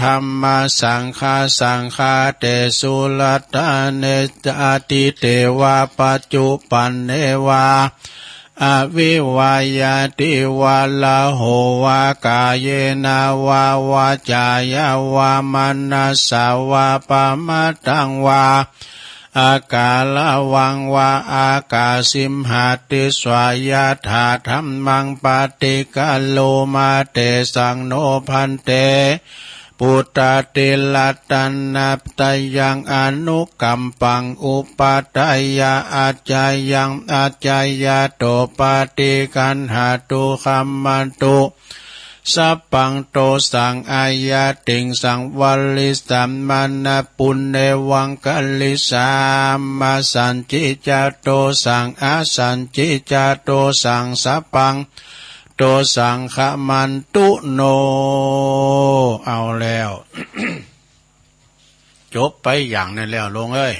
ธัมมาสังฆาสังฆาเตสุลัตตาเนจติเตวะปัจจุปันเนวาอวิวายาติวาลาโหวากายเยนาวาวาจายาวามนัสสาวาปะมะตังวาอากาลวังวาอากาสิมหาติสวายาธาธัมมังปฏิกัลโลมาเตสังโนพันเตปุตตติลัตตันนัปตยังอนุกัมปังอุปาทายาอาจายังอาจายาโตปฏิกันหาตุคัมมันตุสัพพังโตสังอายาติงสังวัลลิสัมมานะปุณเนวังกัลลิสามาสันจิจาโตสังอาสันจิจาโตสังสัพพังโตสังขมันตุโนเอาแล้ว จบไปอย่างนั้นแล้วลงเอ้ย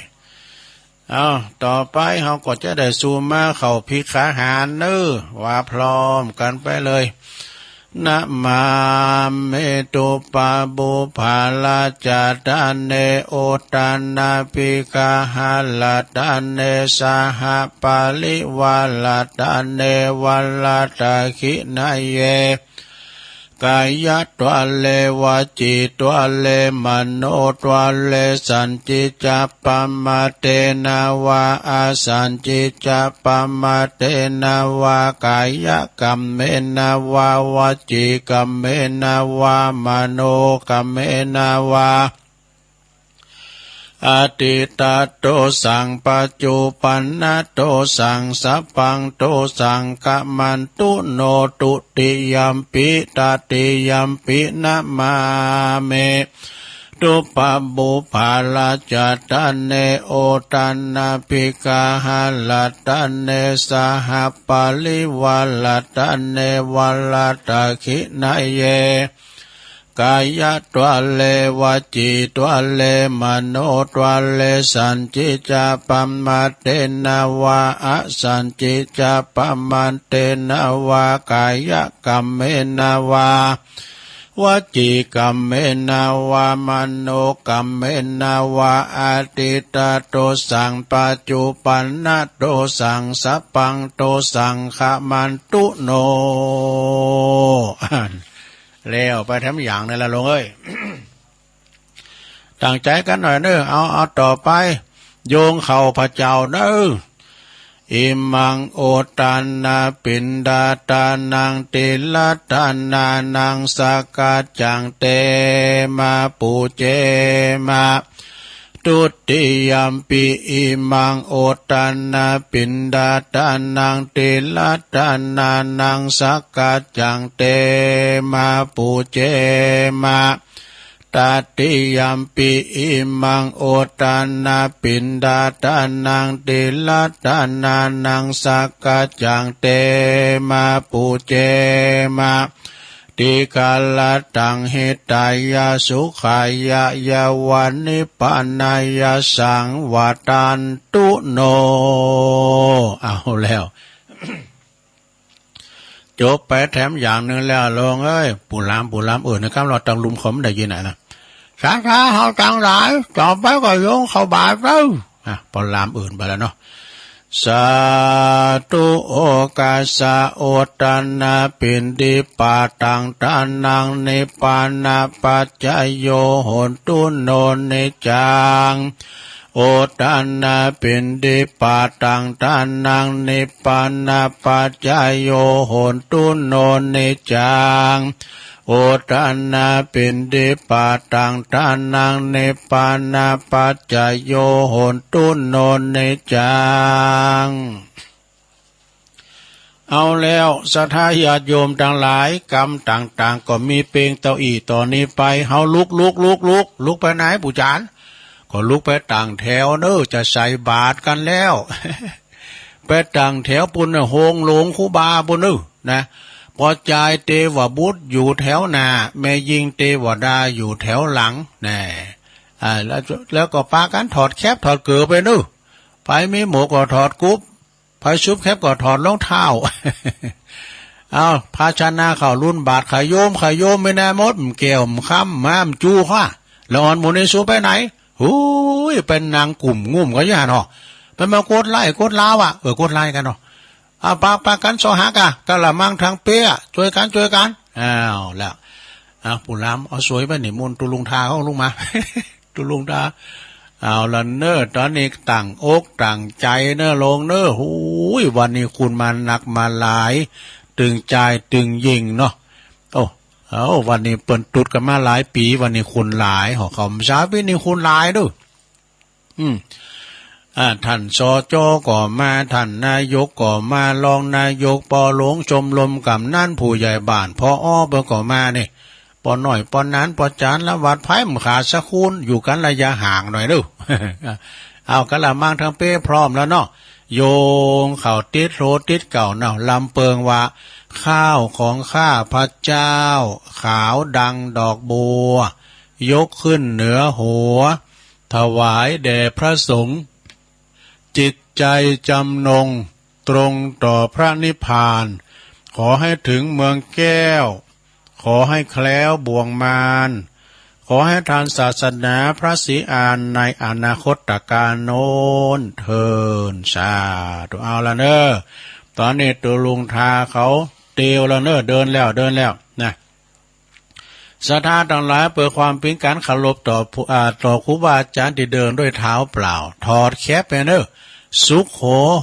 เอาต่อไปเขาก็จะได้ซูมาเข้าพิขาหารเนื้อว่าพร้อมกันไปเลยนะมาเมตุปาบุภาลาจาตาเนโอตานาปิกาหาลาตาเนสหปาลิวาลาตาเนวัลลาตาคินาเยกายะตัวเลวจิตัวเลมโนตัวเลสันจิจัปปมาเตนาวาอาสันจิจัปปมาเตนาวากายะกัมเมนาวาวจิกัมเมนาวามโนกัมเมนาวาอติตาโตสังปัจจุปันนโตสังสัพพังโตสังกมันตุโนตุติยัมปิตติยัมปินะมาเมตุปะบุภาลาจัตตาเนโอตันนาปิกาหาลตาเนสหปาลิวาลตาเนวัลลตาคินาเยกายะตัวเลวจิตัวเลมโนตัวเลสันจิจาปัมมาเตนาวาอสันจิจาปัมมาเตนาวากายะกัมเมนาวาวจิกัมเมนาวามโนกัมเมนาวาอาติตาโตสังปัจจุปันนโตสังสัพพังโตสังขมันตุโนแล้วไปทำอย่างนั่นละลงเอ้ย ตั้งใจกันหน่อยเนอะเอาต่อไปโยงเข่าพระเจ้าเนอะอิมังโอตานาปินดาตานังติลัตานานังสกัจจังเตมาปูเจมาตุติยัมปิอิมังโอตานาปินดาตานังติลัตานานังสกัจจังเตมาปูเจมาตติยัมปิอิมังโอตานาปินดาตานังติลัตานานังสกัจจังเตมาปูเจมาติกาลตังหิตายาสุขายายาวันนิพพานายาสังวัตันตุโนเอาแล้ว จบไปแถมอย่างหนึ่งแล้วลงเอ้ยปุรามนะครับเราตังลุมขมได้ยินไหนนะช้าเขาตังหลายต่อไปก็โยงเข้าบาทแล้วปลามอื่นไปแล้วเนาะสาธุโอกาสะโอตันนาปินดิปาตังตานังนิปานาปัจจโยโหตุโนนิจังโอตันนาปินดิปาตังตานังนิปานาปัจจโยโหตุโนนิจังโอตันนาปินดิปาตังตานังนิปานาปัจจโยโหตุโนนิจังเอาแล้วสัทธาญาติโยมทั้งหลายกรรมต่างๆก็มีเปลงเต้าอี้ต่อนนี้ไปเฮาลุกไปไหนปู่จานก็ลุกไปต่างแถวเนอะจะใส่บาตรกันแล้ว ไปต่างแถวปุ่นโฮงหลงคูบาปุ่นเนอะนะพอใจเทวบุตรอยู่แถวหน้าแม่ยิงเทวดาอยู่แถวหลังแน่แล้วก็ปากันถอดแคปถอดเกลือไปนู่ไปมีหมูก็ถอดกุ๊บไปชุบแคปก็ถอดรองเท้า เอาภาชนะเข้ารุ่นบาทขายโยมไม่แน่มดเกี่ยวค้ำม้ามจูข้าแล้วอ่อนหมูนิสูไปไหนหูยเป็นนางกลุ่มงุ่มก็ย่าเนาะเป็นมากดไล่กดล้าวกดไล่กันเนาะปากันสหากะกะละมังทางเปี้ยช่วยกันอ้าวแล้วผู้ล้ำเอาสวยไปหนิมนตุลุงทาเขาลุงมา ตุลุงทาเอาละเนอตอนนี้ต่างอกต่างใจเนอลงเนอหูยวันนี้คุณมาหนักมาหลายตึงใจตึงยิงเนาะเอาวันนี้เปิ่นตุดกันมาหลายปีวันนี้คุณหลายหอเขาช้าพี่นี่คุณหลายด้วยท่านสจ.ก็มาท่านนายกก็มารองนายกปอหลวงชมรมกำนันผู้ใหญ่บ้านพอเบิ่งก็มานี่ปอหน่อยปอนั้นปอจานละวัดไผ่มขาสะคูนอยู่กันระยะห่างหน่อยดู เอากะละมังทางเป้พร้อมแล้วเนาะโยงเข่าติดโรติดเก่าเนาะลำเปิงว่าข้าวของข้าพระเจ้าขาวดังดอกบัวยกขึ้นเหนือหัวถวายแด่พระสงฆ์จิตใจจำนงตรงต่อพระนิพพานขอให้ถึงเมืองแก้วขอให้แคล้วบ่วงมารขอให้ทานศาสนาพระศรีอานในอนาคตการโน้นเทินสาธุเอาละเนอตอนนี้ตัวลุงทาเขาเตียวละเนอเดินแล้วนะศรัทธาทั้งหลายเปิดความเป็นการเคารพต่อครูบาอาจารย์ที่เดินด้วยเท้าเปล่าถอดแคปไปเนอสุข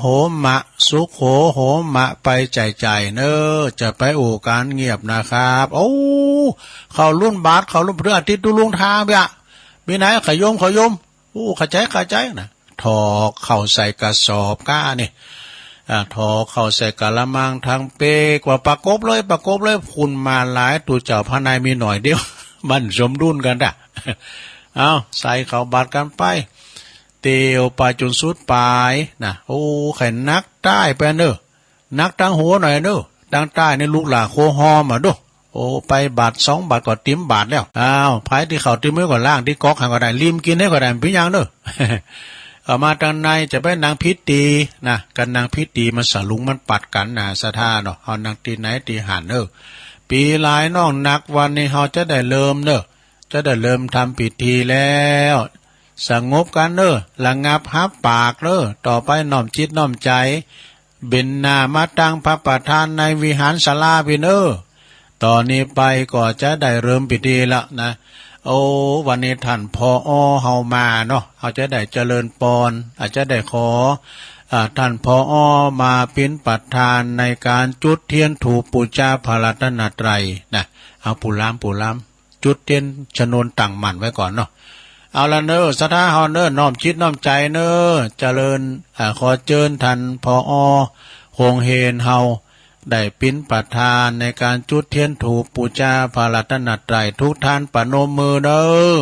โหมะสุขโหมะไปใจเนอจะไปโอการเงียบนะครับโอ้เขารุ่นบาทเขารุ่นเพื่ออาทิตย์ดูลุงทาเบียมีไหนขยมโอ้ขใจนะถอเข้าใส่กระสอบก้านี่ถอเข้าใส่กะละมังทางเปกว่าประกบเลยคุณมาหลายตัวเจ้าพระนายมีหน่อยเดียว มันสมดุลกันด่ะ เอาใส่เข้าบาทกันไปเตียวไปจนสุดปลายนะโอ้ไข่นักใต้ไปเนอนักตั้งหัวหน่อยเนอตั้งใต้ในลูกหลาโคหอมาดูโอ้ไปบาท2 บาทก็ติ้มบาทแล้วอ้าวไผที่เขาติ้มไว้ก่อนล่างที่ก๊อกหางก็ได้ริมกินได้ก็ได้เป็นยังเนอ เอามาทางในจะไปนางพิตีนะกันนางพิตีมันสลุงมันปัดกันนะสะท่าเนาะเอานางตีไหนตีหันเนอปีหลายน้องนักวันนี้เขาจะได้เริ่มเนอจะได้เริ่มทำพิธีแล้วสงบกันเนอระงับหับปากเนอต่อไปน้อมจิตน้อมใจเบญนามาตั้งพระประธานในวิหารศาลาพี่เนอตอนนี้ไปก็จะได้เริ่มพิธีละนะโอ้วันนี้ท่านพอเฮามาเนาะเอาจะได้เจริญปอนอาจจะได้ขอท่านพอมาเป็นประธานในการจุดเทียนถูกปูชาพระรัตนตรัยนะเอาปู่ล้ำจุดเทียนชนวนตั้งมั่นไว้ก่อนเนาะเอาละเนอศรัทธาเฮาเนอน้อมจิตน้อมใจเนอเจริญขอเชิญท่านพอคงเฮนเฮาได้เป็นประธานในการจุดเทียนถูกปูชาพระรัตนตรัยทุกท่านประนมมือเด้อ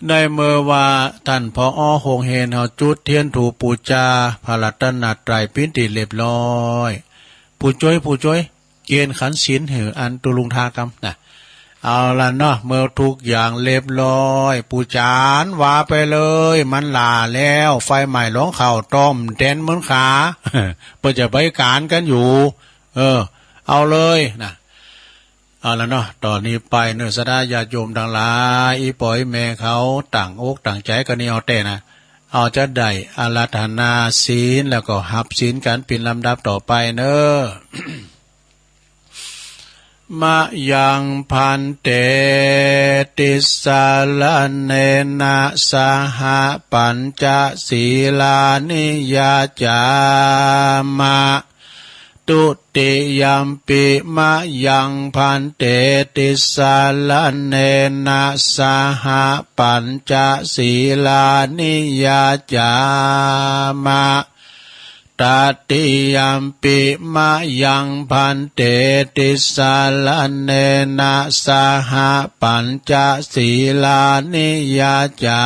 ได้เมื่อว่าท่านพอคงเฮนเฮาจุดเทียนถูกปูชาพระรัตนตรัยเป็นที่เรียบร้อยผู้ช่วยเกณฑ์ขันศีลหืออันตุลุงทากรรมนะเอาละเนาะเมื่อทุกอย่างเรียบร้อยปูจานว่าไปเลยมันลาแล้วไฟใหม่ร้องเข่าต้มเต้นเหมือนขา เพื่อจะไปการกันอยู่เอาเลยนะเอาละเนาะตอนนี้ไปเนื้อสดาญาติโยมดังหลายอีปล่อยแม่เขาต่างอกต่างใจกันนี่เอาแต่นะเอาจะได้อาราธนาศีลแล้วก็หับศีลกันเป็นลำดับต่อไปเนอะ มะยังพันเตติสาลเนนะสหปัญจศีลานิยาจามะตุติยัมปิมะยังพันเตติสาลเนนะสหปัญจศีลานิยาจามะตติยัมปิมะยังพันเตติสาลเนนะสหปัญจศีลานิยาจา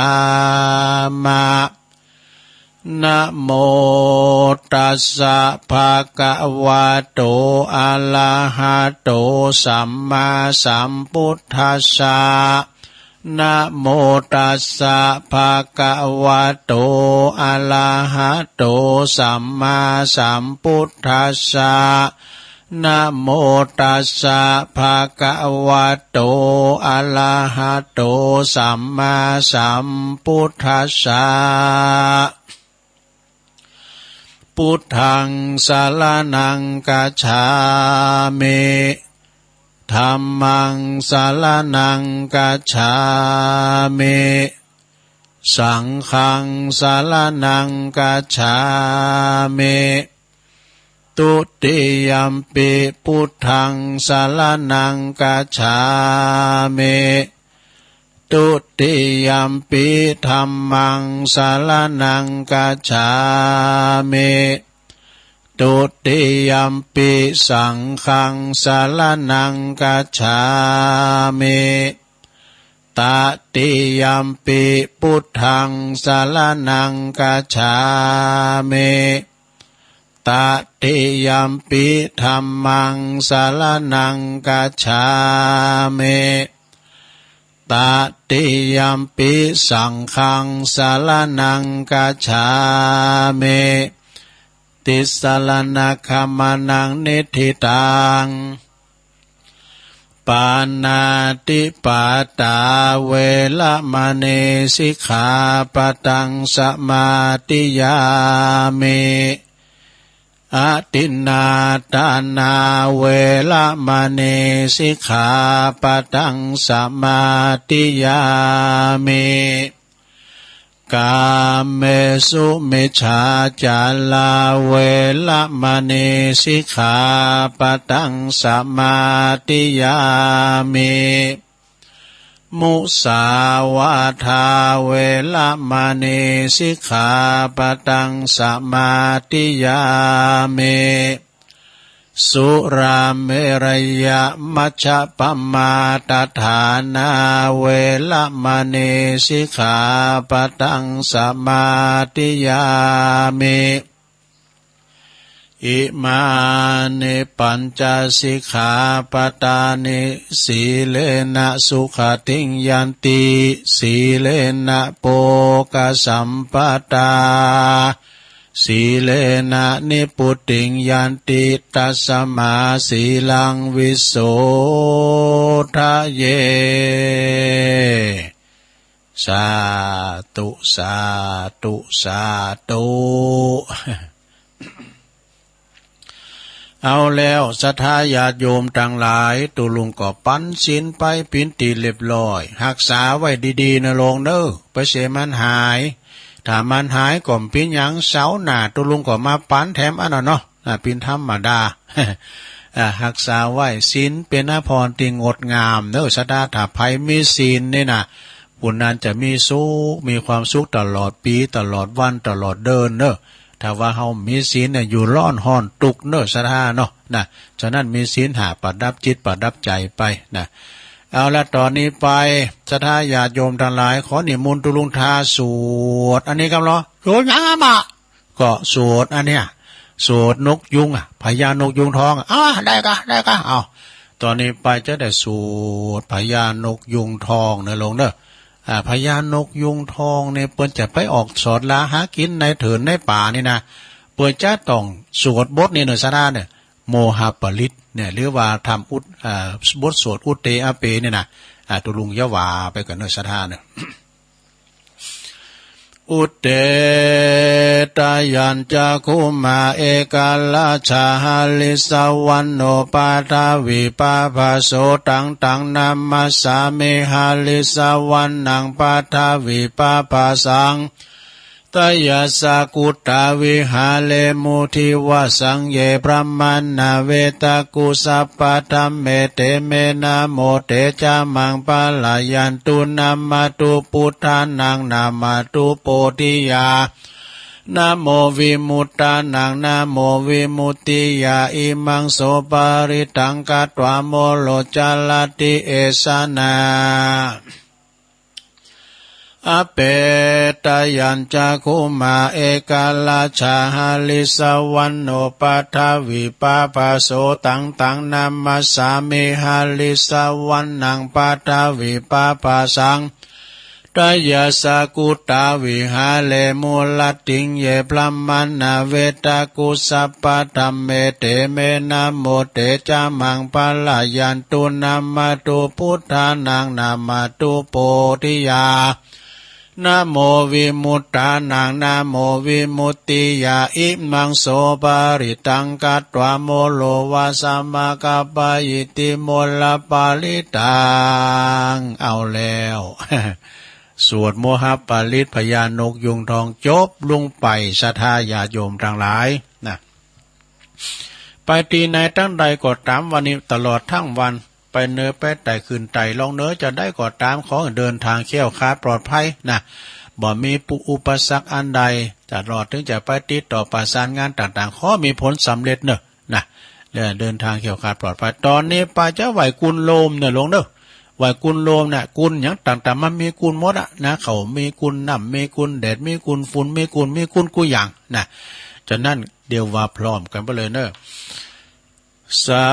มะนะโมตัสสะภะคะวะโตอะระหะโตสัมมาสัมพุทธัสสะ นะโมตัสสะภะคะวะโตอะระหะโตสัมมาสัมพุทธัสสะนะโมตัสสะภะคะวะโตอะระหะโตสัมมาสัมพุทธัสสะพุทธังสรณังคัจฉามิธัมมังสรณังคัจฉามิสังฆังสรณังคัจฉามิตุติยัมปิพุทธังสรณังคัจฉามิตุติยัมปิธัมมังสรณังคัจฉามิตุติยัมปิสังฆังสรณังคัจฉามิตติยัมปิพุทธังสรณังคัจฉามิตติยัมปิธัมมังสรณังคัจฉามิตติยัมปิสังฆังสรณังคัจฉามิติสรณคัมมานังนิธิตังปานาติปาตาเวละมะเนสิกขาปะทังสมาธิยามิอะตินนาทานาเวละมะเนสิกขาปะทังสมาธิยามิกาเมสุมิจฉาจาราเวละมะเนสิกขาปะทังสมาธิยามิมุสาวาทาเวละมะเนสิกขาปะทังสมาธิยามิสุราเมรยมัชฌัปปมาทฐานาเวละมะเนสิกขาปะทังสมาธิยามิอิมานิปัญจสิกขาปทานิสีเลนะสุขติงยันติสีเลนะโภคสัมปทาสีเลนะนิพุตติงยันติตัสสมาสีลังวิโสทะเยสาธุสาธุสาธุเอาแล้วศรัทธาญาติโยมทั้งหลายตุลุงก็ปันศีลไปปินตีเรียบร้อยรักษาไว้ดีๆนะลงเด้อไปเสียมันหายถ้ามันหายก่อมปินหยังเสาหน้าตุลุงก็มาปันแถมอันเนาะปินธรรมดารักษาไว้ศีลเป็นอภรณ์ที่งดงามเด้อศรัทธาถ้าไผมีศีลนี่นะบุญนั้นจะมีสุขมีความสุขตลอดปีตลอดวันตลอดเดินเด้อถ้าว่าเฮามีศีลเนี่ยอยู่ร้อนห้อนตุกเน้อศรัทธาเนาะนะฉะนั้นมีศีลหาประดับจิตประดับใจไปนะเอาละตอนนี้ไปศรัทธาญาติโยมทั้งหลายขอนิมนต์ตุลุงทาสวดอันนี้ครับเหรอสวดยังอ่ะก็สวดอันเนี้ยสวดนกยุงพญานกยุงทองได้กะเอาตอนนี้ไปจะได้สวดพญานกยุงทองเด้อลงเด้อพญานกยุงทองเนี่ยเปิ้นจะไปออกสอดลาหากินในเถินในป่านี่นะเปิ้นจะต้องสวดบทนี่เนอะซะเนี่ยโมหะปริตเนี่ยหรือว่าทำบทสวดอุตเตอเปเนี่ยนะตุลุงยะวาไปกันเนอะซะเนี่ยอุตเตตายัญจักขุมาเอกาลาชาหาลิสวันโนปาทาวิปาภาโสตังนามัสสามิหาลิสวันนังปาทาวิปาภาสังตยาสากุตาวิหาเลมุทิวสังเยพระมัณนาเวตากุสัพพะธัมเมเตเมนะโมเตจามังปะลายันตุนามาตุพุทธานังนามาตุโพธิยานะโมวิมุตตานังนะโมวิมุตติยาอิมังโสปาริตังกัตวะโมโลจาลติเอสนา อเปตยัญจคุมาเอกาลาชาหาลิสวันโนปัทวิปาปาโสตังนามัสสามิหาลิสวันนังปัทวิปาปาสังตยาสกุตาวิหาเลมูลติงเยพลัมมันนาเวตากุสัพพะธัมเมเตเมนะโมเตจามังปะลายันตุนามาตุพุทธานังนามาตุโพธิยานะโมวิมุตตานังนะโมวิมุตติยาอิมังโสปาริตังกัตถวโมโลวาสัมมากัปปะอิติโมลปาลิตังเอาแล้วสวดโมหปาลิตพญานกยุงทองจบลงไปศรัทธาญาติโยมทั้งหลายนะไปตีในตั้งใดก็ตามวันนี้ตลอดทั้งวันไปเนื้อไปแต่คืนไต่ลองเนื้อจะได้ก็ตามขอเดินทางเขี้ยวคาดปลอดภัยนะบ่มีอุปสรรคอันใดจะรอดถึงจะไปติดต่อประสานงานต่างๆขอมีผลสำเร็จเนอะนะเดินทางเขี้ยวคาดปลอดภัยตอนนี้ไปจะไหวกุลโลมเนี่ยลงเนอะไหวกุลโลมเนี่ยกุลอย่างต่างๆมันมีกุลหมดอะนะเขามีกุลน้ำมีกุลแดดมีกุลฝุ่นมีกุลกูอย่างนะฉะนั้นเดี๋ยวว่าพร้อมกันไปเลยเนอะสา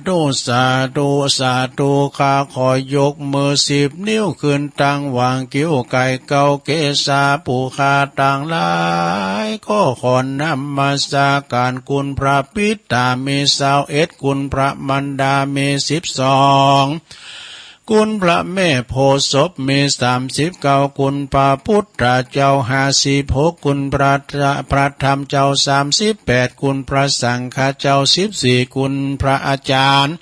ธุสาธุสาธุข้าขอยกมือ10 นิ้วขึ้นตั้งวางกิ้วไก่เก่าเกศาปูคาต่างหลายก็ขอนำมาสาการคุณพระปิตามี21คุณพระมันดามี12คุณพระแม่โพธิ์ศพมี39คุณพระพุทธเจ้า56คุณพระธรรมเจ้า38คุณพระสังฆเจ้า14คุณพระอาจารย์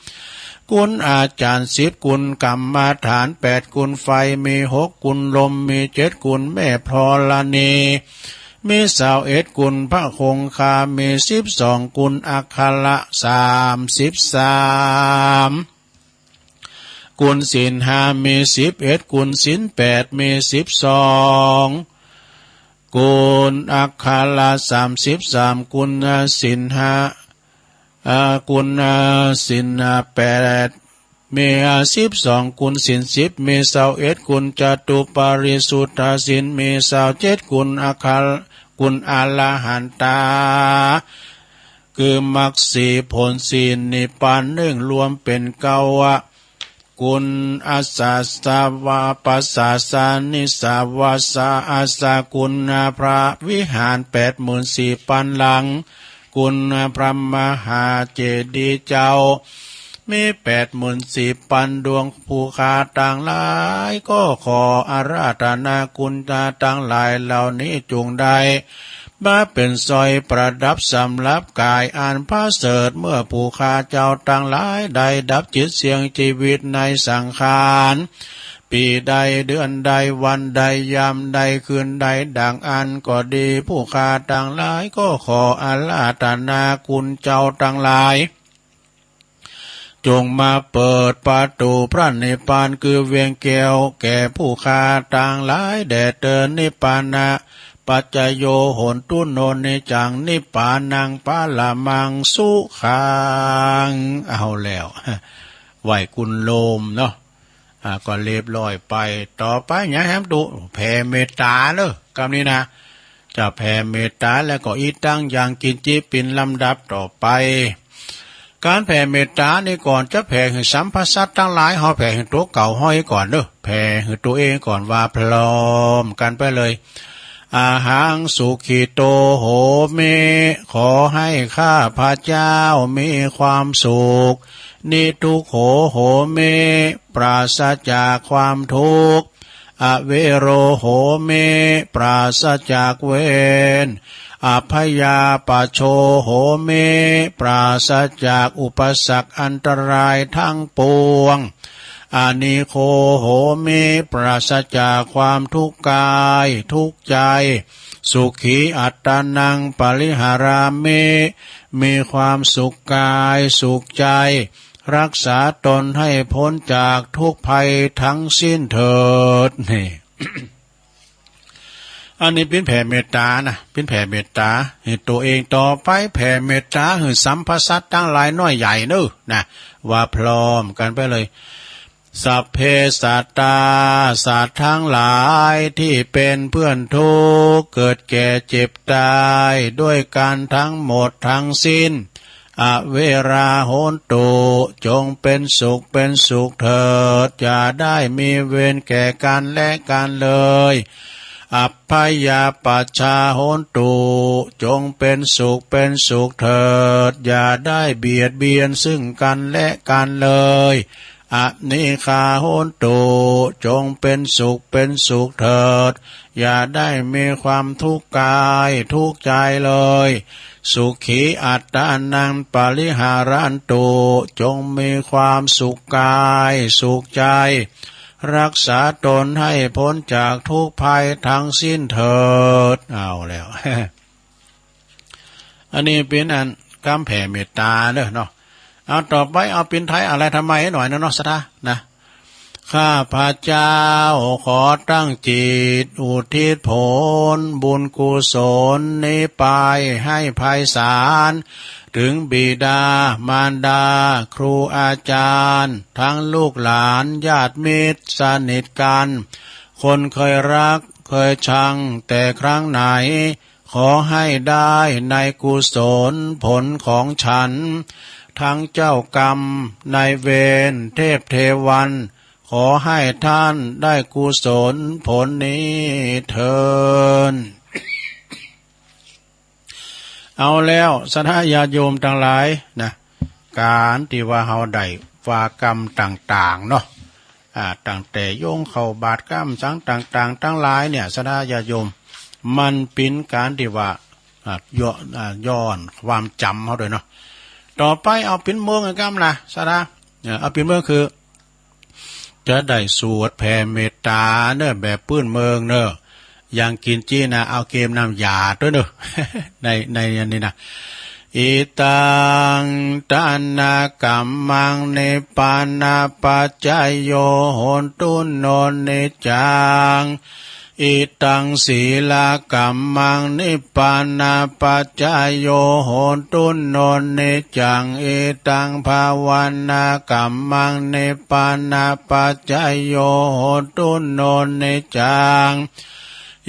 คุณอาจารย์10คุณกรรมฐาน8คุณไฟมี6คุณลมมี7คุณแม่พรณีมี21คุณพระคงคามี12คุณอัคระ33กุลศีล5มี11กุลศีล8มี12กุลอัคคาละ33กุลศีล5กุลศีล8มี12กุลศีล10มี21กุลจตุปาริสุทธศีลมี27กุลอัคคากุลอรหันตาคือมรรค4ผลศีลนิพพาน1รวมเป็น9กุลอาสาสาวาปัสสาสานิสาวาสาอาสากุลพระวิหาร84,000 หลังกุลพระมหาเจดีย์เจ้ามี84,000 ดวงภูคาต่างหลายก็ขออาราธนาคุณตาต่างหลายเหล่านี้จงได้มาเป็นสร้อยประดับสำหรับกายอันพระเสริฐเมื่อผู้ข้าเจ้าต่างหลายได้ดับจิตเสียงชีวิตในสังขารปีใดเดือนใดวันใดยามใดคืนใดดังอันก็ดีผู้ข้าต่างหลายก็ขออาราธนาคุณเจ้าต่างหลายจงมาเปิดประตูพระนิพพานคือเวียงแก้วแก่ผู้ข้าต่างหลายแด่เตือนนิพพานะปัจจโยโหนตุโนนิจังนิปานังปาละมังสุขังเอาแล้วไหวกุลโลมเนาะก็เรียบร้อยไปต่อไปเนี่ยแฮมดูแผ่เมตตาเนอะคำนี้นะจะแผ่เมตตาแล้วก็อีตั้งอย่างกินจิปินลำดับต่อไปการแผ่เมตตานี่ก่อนจะแผ่ให้สัมภสัตทั้งหลายเขาแผ่ให้ตัวเก่าห้อยก่อนเนอะแผ่ให้ตัวเองก่อนว่าพร้อมกันไปเลยอาหังสุขิโตโหเมขอให้ข้าพระเจ้ามีความสุขนิทุกโขโหเมปราศจากความทุกข์อเวโรโหเมปราศจากเวรอภยาปโชโหเมปราศจากอุปสรรคอันตรายทั้งปวงอานิโคโหเมปราศจากความทุกข์กายทุกข์ใจสุขีอัตตานังปริหาราเมมีความสุขกายสุขใจรักษาตนให้พ้นจากทุกภัยทั้งสิ้นเถิดนี่ อันนี้เป็นแผ่เมตตานะเป็นแผ่เมตตาให้ตัวเองต่อไปแผ่เมตตาให้สัมภสัตทั้งหลายน้อยใหญ่เนอะนะว่าพร้อมกันไปเลย สัพเพสัตตาสัตว์ทั้งหลายที่เป็นเพื่อนทุกข์เกิดแก่เจ็บตายด้วยกันทั้งหมดทั้งสิ้นอเวราโหนตุจงเป็นสุขเป็นสุขเถิดอย่าได้มีเวรแก่กันและกันเลยอัพพยาปัชชาโหนตุจงเป็นสุขเป็นสุขเถิดอย่าได้เบียดเบียนซึ่งกันและกันเลยอนิคาโหนตุจงเป็นสุขเป็นสุขเถิดอย่าได้มีความทุกข์กายทุกข์ใจเลยสุขีอัตตานังปริหารันตุจงมีความสุขกายสุขใจรักษาตนให้พ้นจากทุกภัยทั้งสิ้นเถิดเอาแล้ว อันนี้เป็นอันกำแผ่เมตตาเด้อเนาะเอาต่อไปเอาเป็นไทยอะไรทำไมหน่อยนะเนาะสตานะข้าพระเจ้าขอตั้งจิตอุทิศผลบุญกุศลนี้ไปให้ไพศาลถึงบิดามารดาครูอาจารย์ทั้งลูกหลานญาติมิตรสนิทกันคนเคยรักเคยชังแต่ครั้งไหนขอให้ได้ในกุศลผลของฉันทั้งเจ้ากรรมนายเวรเทพเทวันขอให้ท่านได้กุศลผลนี้เถิด เอาแล้วสถาญาโยมทั้งหลายนะการที่ว่าเฮาได้วากรรมต่างๆเนาะตั้งแต่โยงเข้าบาตรกรรมสังต่างๆทั้งหลายเนี่ยสถาญาโยมมันเป็นการที่ว่าย้อนความจำเฮาด้วยเนาะต่อไปเอาเป็นเมืองกรรมนะสถาเอาเป็นเมืองคือจะได้สวดแผ่เมตตาเนอะแบบปื้นเมืองเนอะอย่างกินจี้นะเอาเกมน้ำยาด้วยเนอะ ในอันนี้นะอิตังตานากัมมังเนปานาปัจจายโยโหนตุโนเนจังอิตังศีลากัมมังนิปปานาปัจจายโยโหนตุโนเนจังอิตังภาวนากัมมังนิปปานาปัจจายโยโหนตุโนเนจัง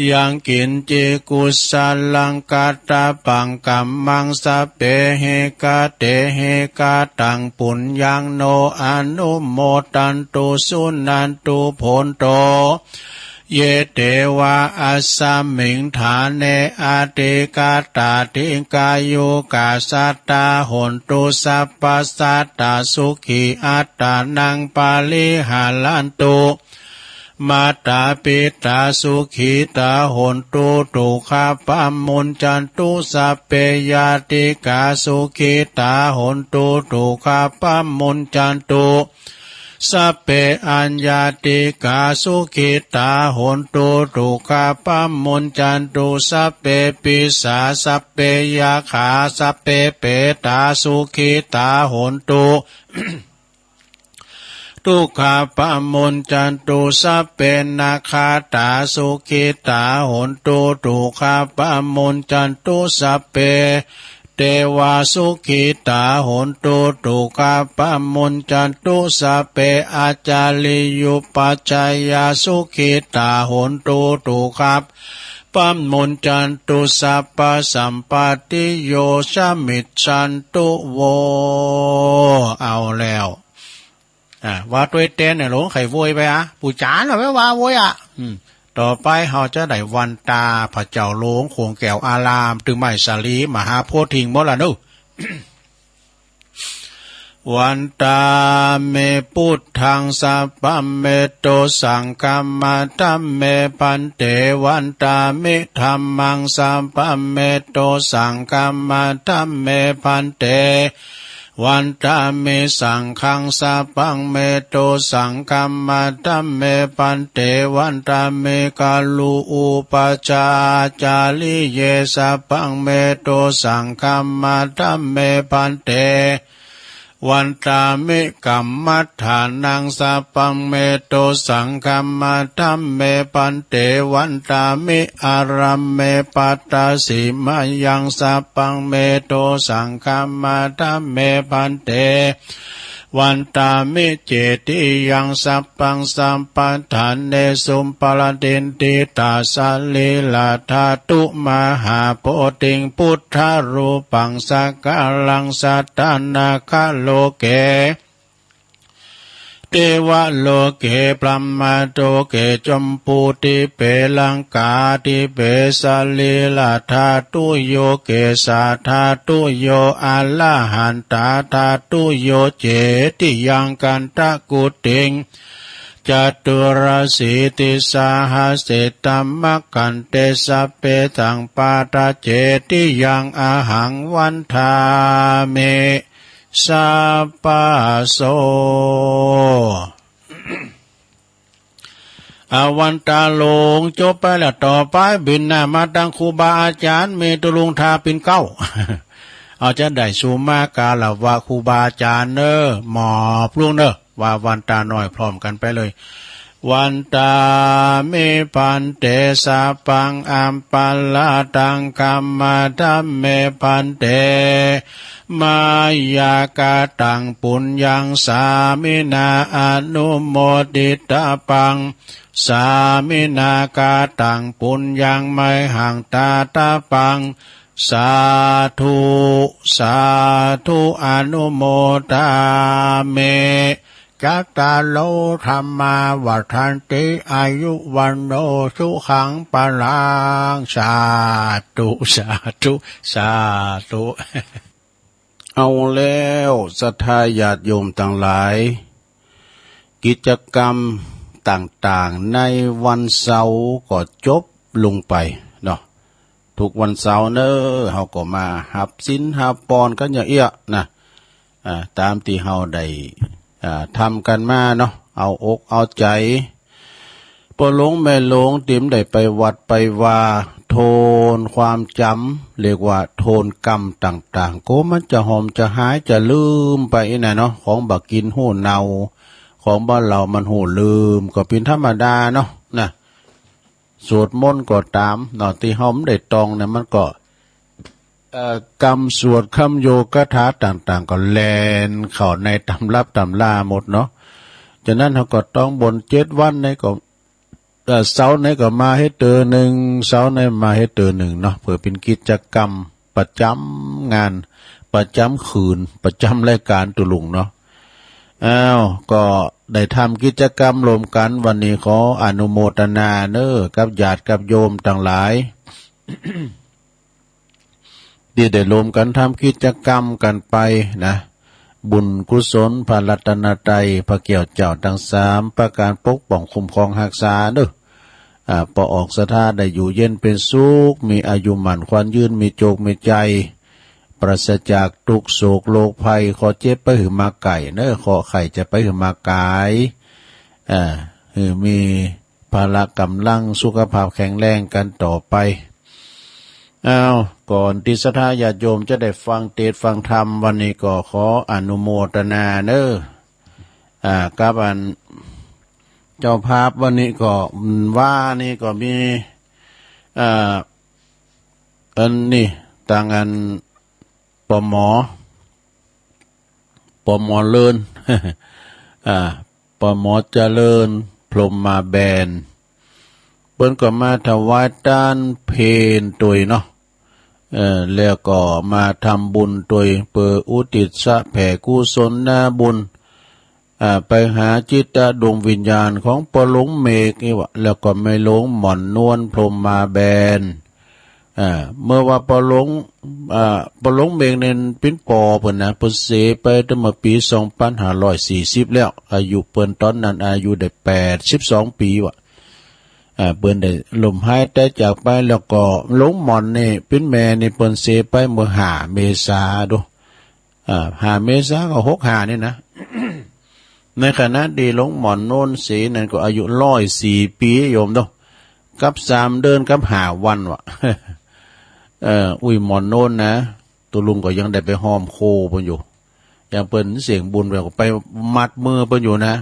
ยังกินจิกุสลังกาตาปังกัมมังสเปเหกาเตเหกาตังปุญญังโนอนุโมตันตุสุนันตุโพนโตเยเตวะอัสสมิงฐานเนอาติกาตาติกายุกาสัตตาหนตุสัพพสัตตาสุขีอัตตานังปาลิหาลันตุมาตาปิตาสุขีตาหนตุตุขาปัมมุนจันตุสัพเพยาติกาสุขีตาหนตุตุขาปัมมุนจันตุสัพเพอัญญาติกาสุขิตาโหนตุตุขาปัมมุนจันตุสัพเพปิสาสัพเพยาขาสัพเพเปตาสุขิตาโหนตุ ทุกขาปัมมุนจันตุสัพเพนาคาตาสุขิตาโหนตุตุขาปัมมุนจันตุสัพเพเทวาสุขิตาโหนตุตุกาปัมมุนจันตุสัพเพอาจาริยุปัจจายาสุขิตาโหนตุตุคับปัมมุนจันตุสัพพสัมปติโยชมิจฉันตุโวเอาแล้วว่าตัวเต้นเนี่ยหลงไข่โวยไปปู่จานเหรอไม่ว่าโวยต่อไปเราจะได้วันตาพระเจ้าหลวงโขงแก้วอารามถึงไม้สาลีมหาโพธิงหมดละนู้ วันตาเมพุทธังสัพพเมโตสังคัมมาธัมเมปันเตวันตาเมธัมมังสัพพเมโตสังคัมมาธัมเมปันเตวันตาเมสังฆังสัพพังเมโตสังคัมมาธัมเมปันเตวันตาเมกาลูอุปจาจาริเยสัพพังเมโตสังคัมมาธัมเมปันเตวันตามิกัมมัฏฐานังสัพพังเมโตสังคัมมาธัมเมปันเตวันตามิอารัมเมปัตตาสิมายังสัพพังเมโตสังคัมมาธัมเมปันเต วันตามิเจติยังสัพพังสัมปัฏฐานเนสุมปะละเดนติตาสัลลิลาธาตุมหาโพธิงพุทธรูปังสักกะลังสัตตานาคโลเกเทวโลเกปรัมมาโตเกจมปูติเปลังกาติเปสัลลิลาธาตุโยเกสาธาตุโยอัลลาหันตาธาตุโยเจติยังกันตะกุติงจตุรสีติสาหัสเสตัมมะกันเตสัพเพตังปาตาเจติยังอาหังวันทาเมสัพพะโสอาวันตาลงจบไปแล้วต่อไปบินหน้ามาดังครูบาอาจารย์เมตุลุงทาปินเก้า เอาจะได้สูมากาละว่าครูบาอาจารย์เนอหมอพลุงเนอว่าวันตาหน่อยพร้อมกันไปเลยวันตาเมพันเตสาปังอัมปัลลาตังกัมมาธัมเมพันเตมายากาตังปุญญังสามินาอนุโมดิตาปังสามินากาตังปุญญังไมหังตาตาปังสาธุสาธุอนุโมทาเมจัตตาโลธรรมาวัฏันติอายุวันโนสุขังปะลังสาธุสาธุสาธุเอาแล้วศรัทธาญาติโยมทั้งหลายกิจกรรมต่างๆในวันเสาร์ก็จบลงไปเนาะทุกวันเสาร์เนอะเฮาก็มาหับศีลหับปอนกันอย่างเอี้ยนะตามที่เฮาได้ทำกันมาเนาะเอาอกเอาใจพอหลงแม่หลงติ๋มได้ไปวัดไปว่าโทนความจำเรียกว่าโทนกรรมต่างๆก็มันจะหอมจะหายจะลืมไปนะเนาะของบักกินหูเนาของบ้านเรามันหูลืมก็เป็นธรรมดาเนาะนะสวดมนต์ก็ตามเนาะที่เฮาไม่ได้ตองเนี่ยมันก็กรรมสวดคำโยกถาต่างๆก็แลนเข้าในตำรับตำราหมดเนาะฉะนั้นเราก็ต้องบน7 วันในก็เสาร์ในก็มาให้เตือหนึ่งเสาร์ในมาให้เตือหนึ่งเนาะเพื่อเป็นกิจกรรมประจำงานประจำคืนประจำรายการตุลุงเนาะก็ได้ทำกิจกรรมรวมกันวันนี้ขออนุโมทนาเนอกับญาติกับโยมต่างหลาย ที่ได้รวมกันทำกิจกรรมกันไปนะบุญกุศลพระรัตนตรัยพระเกี่ยวเจ้าทั้ง3ประการปกป้องคุ้มครองรักษาเด้อปอออกศรัทธาได้อยู่เย็นเป็นสุขมีอายุหมั่นขวัญยืนมีโจกมีใจปราศจากทุกโศกโรคภัยขอเจ็บไปหือมาไก่เนอขอไข่จะไปหือมากายมีพละกำลังสุขภาพแข็งแรงกันต่อไปก่อนที่ศรัทธาญาติโยมจะได้ฟังเทศน์ฟังธรรมวันนี้ก็ขออนุโมทนาเนอกับอันเจ้าภาพวันนี้ก็ว่านี่ก็มีอันนี้ต่างอันปหมอเลิน ปหมอเจริญพรหมมาแบนเปิ้นก็มาถวายทานเพลตุยเนาะแล้วก็มาทำบุญตุยเปิดอุทิศแผ่กุศลนาบุญไปหาจิตดวงวิญญาณของปหลงเมฆนี่วะแล้วก็ไม่หลงหม่อนนวลพรหมมาแบนเมื่อว่าปหลงเมฆเนี่ยเป็นปอเพิ่นนะเพิ่นเสียไปตั้งแต่ปี2540แล้วอายุเปิ้นตอนนั้นอายุได้82 ปีวะเปิ้นได้ลมหายใจจากไปแล้วก็หลงหม่อนนี่เป็นแม่นี่เปิ้นเสียไปเมื่อ5 เมษายนดู5 เมษายนก็65นี่นะ ในขณะที่หลงหม่อนโน้นสีนั่นก็อายุ104 ปีโยมเด้อกับ3 เดือนกับ5 วันวะ อุ้ยหม่อนโน้นนะตัวลุงก็ยังได้ไปหอมโคเพิ่นอยู่ยังเปิ้นเสียงบุญไปมัดมือเปิ้นอยู่นะ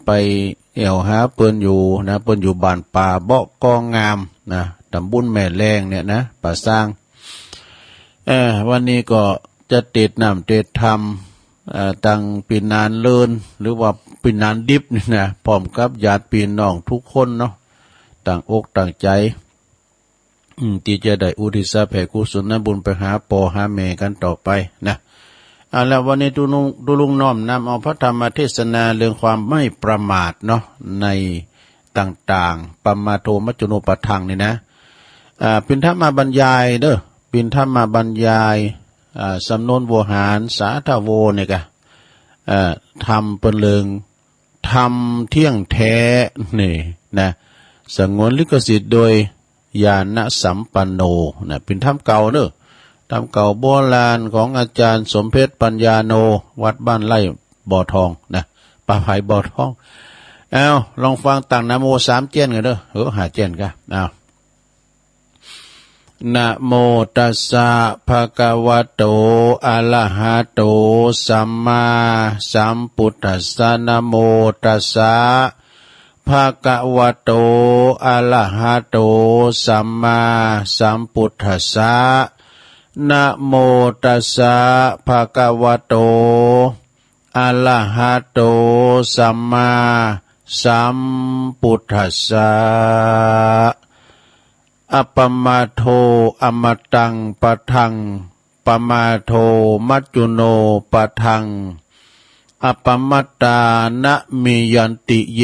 ไปแอวหาเปิ้นอยู่นะเปิ้นอยู่บ้านป่าเบาะกองงามนะตำบลแม่แรงเนี่ยนะป่าสร้างวันนี้ก็จะติดน้ำติดธรรม ตั้งปีนานเลินหรือว่าปีนานดิบนี่นะพร้อมกับญาติพี่น้องทุกคนเนาะต่างอกต่างใจที่จะได้อุทิศแผ่กุศลบุญไปหาพ่อหาแม่กันต่อไปนะแล้ววันนี้ดูลุงน้อมนำเอาพระธรรมเทศนาเรื่องความไม่ประมาทเนาะในต่างๆปมาโทมัจจุโนปทังนี่นะเป็นธรรมบรรยายเด้อเป็นธรรมบรรยายสำนวนโวหารสาธโวเนี่ยกะทำเป็นเรื่องทำเที่ยงแท้นี่นะสงวนลิขสิทธิ์โดยญาณสัมปันโนนะเป็นธรรมเก่าเด้อธรรมเก่าโบราณของอาจารย์สมเพชรปัญญาโนวัดบ้านไร่บ่อทองนะป่าไผ่บ่อทองลองฟังตั้งนะโม3 เจนกันเด้อหาเจนกันนะโมตัสสะภะคะวะโตอะระหะโตสัมมาสัมพุทธัสสะนะโมตัสสะภะคะวะโตอะระหะโตสัมมาสัมพุทธัสสะนะโมตัสสะภะคะวะโตอะระหะโตสัมมาสัมพุทธัสสะอัปปมาโทอมตังปะทังปมาโทมัจจุโนปะทังอัปปมัตตานะมิยันติเย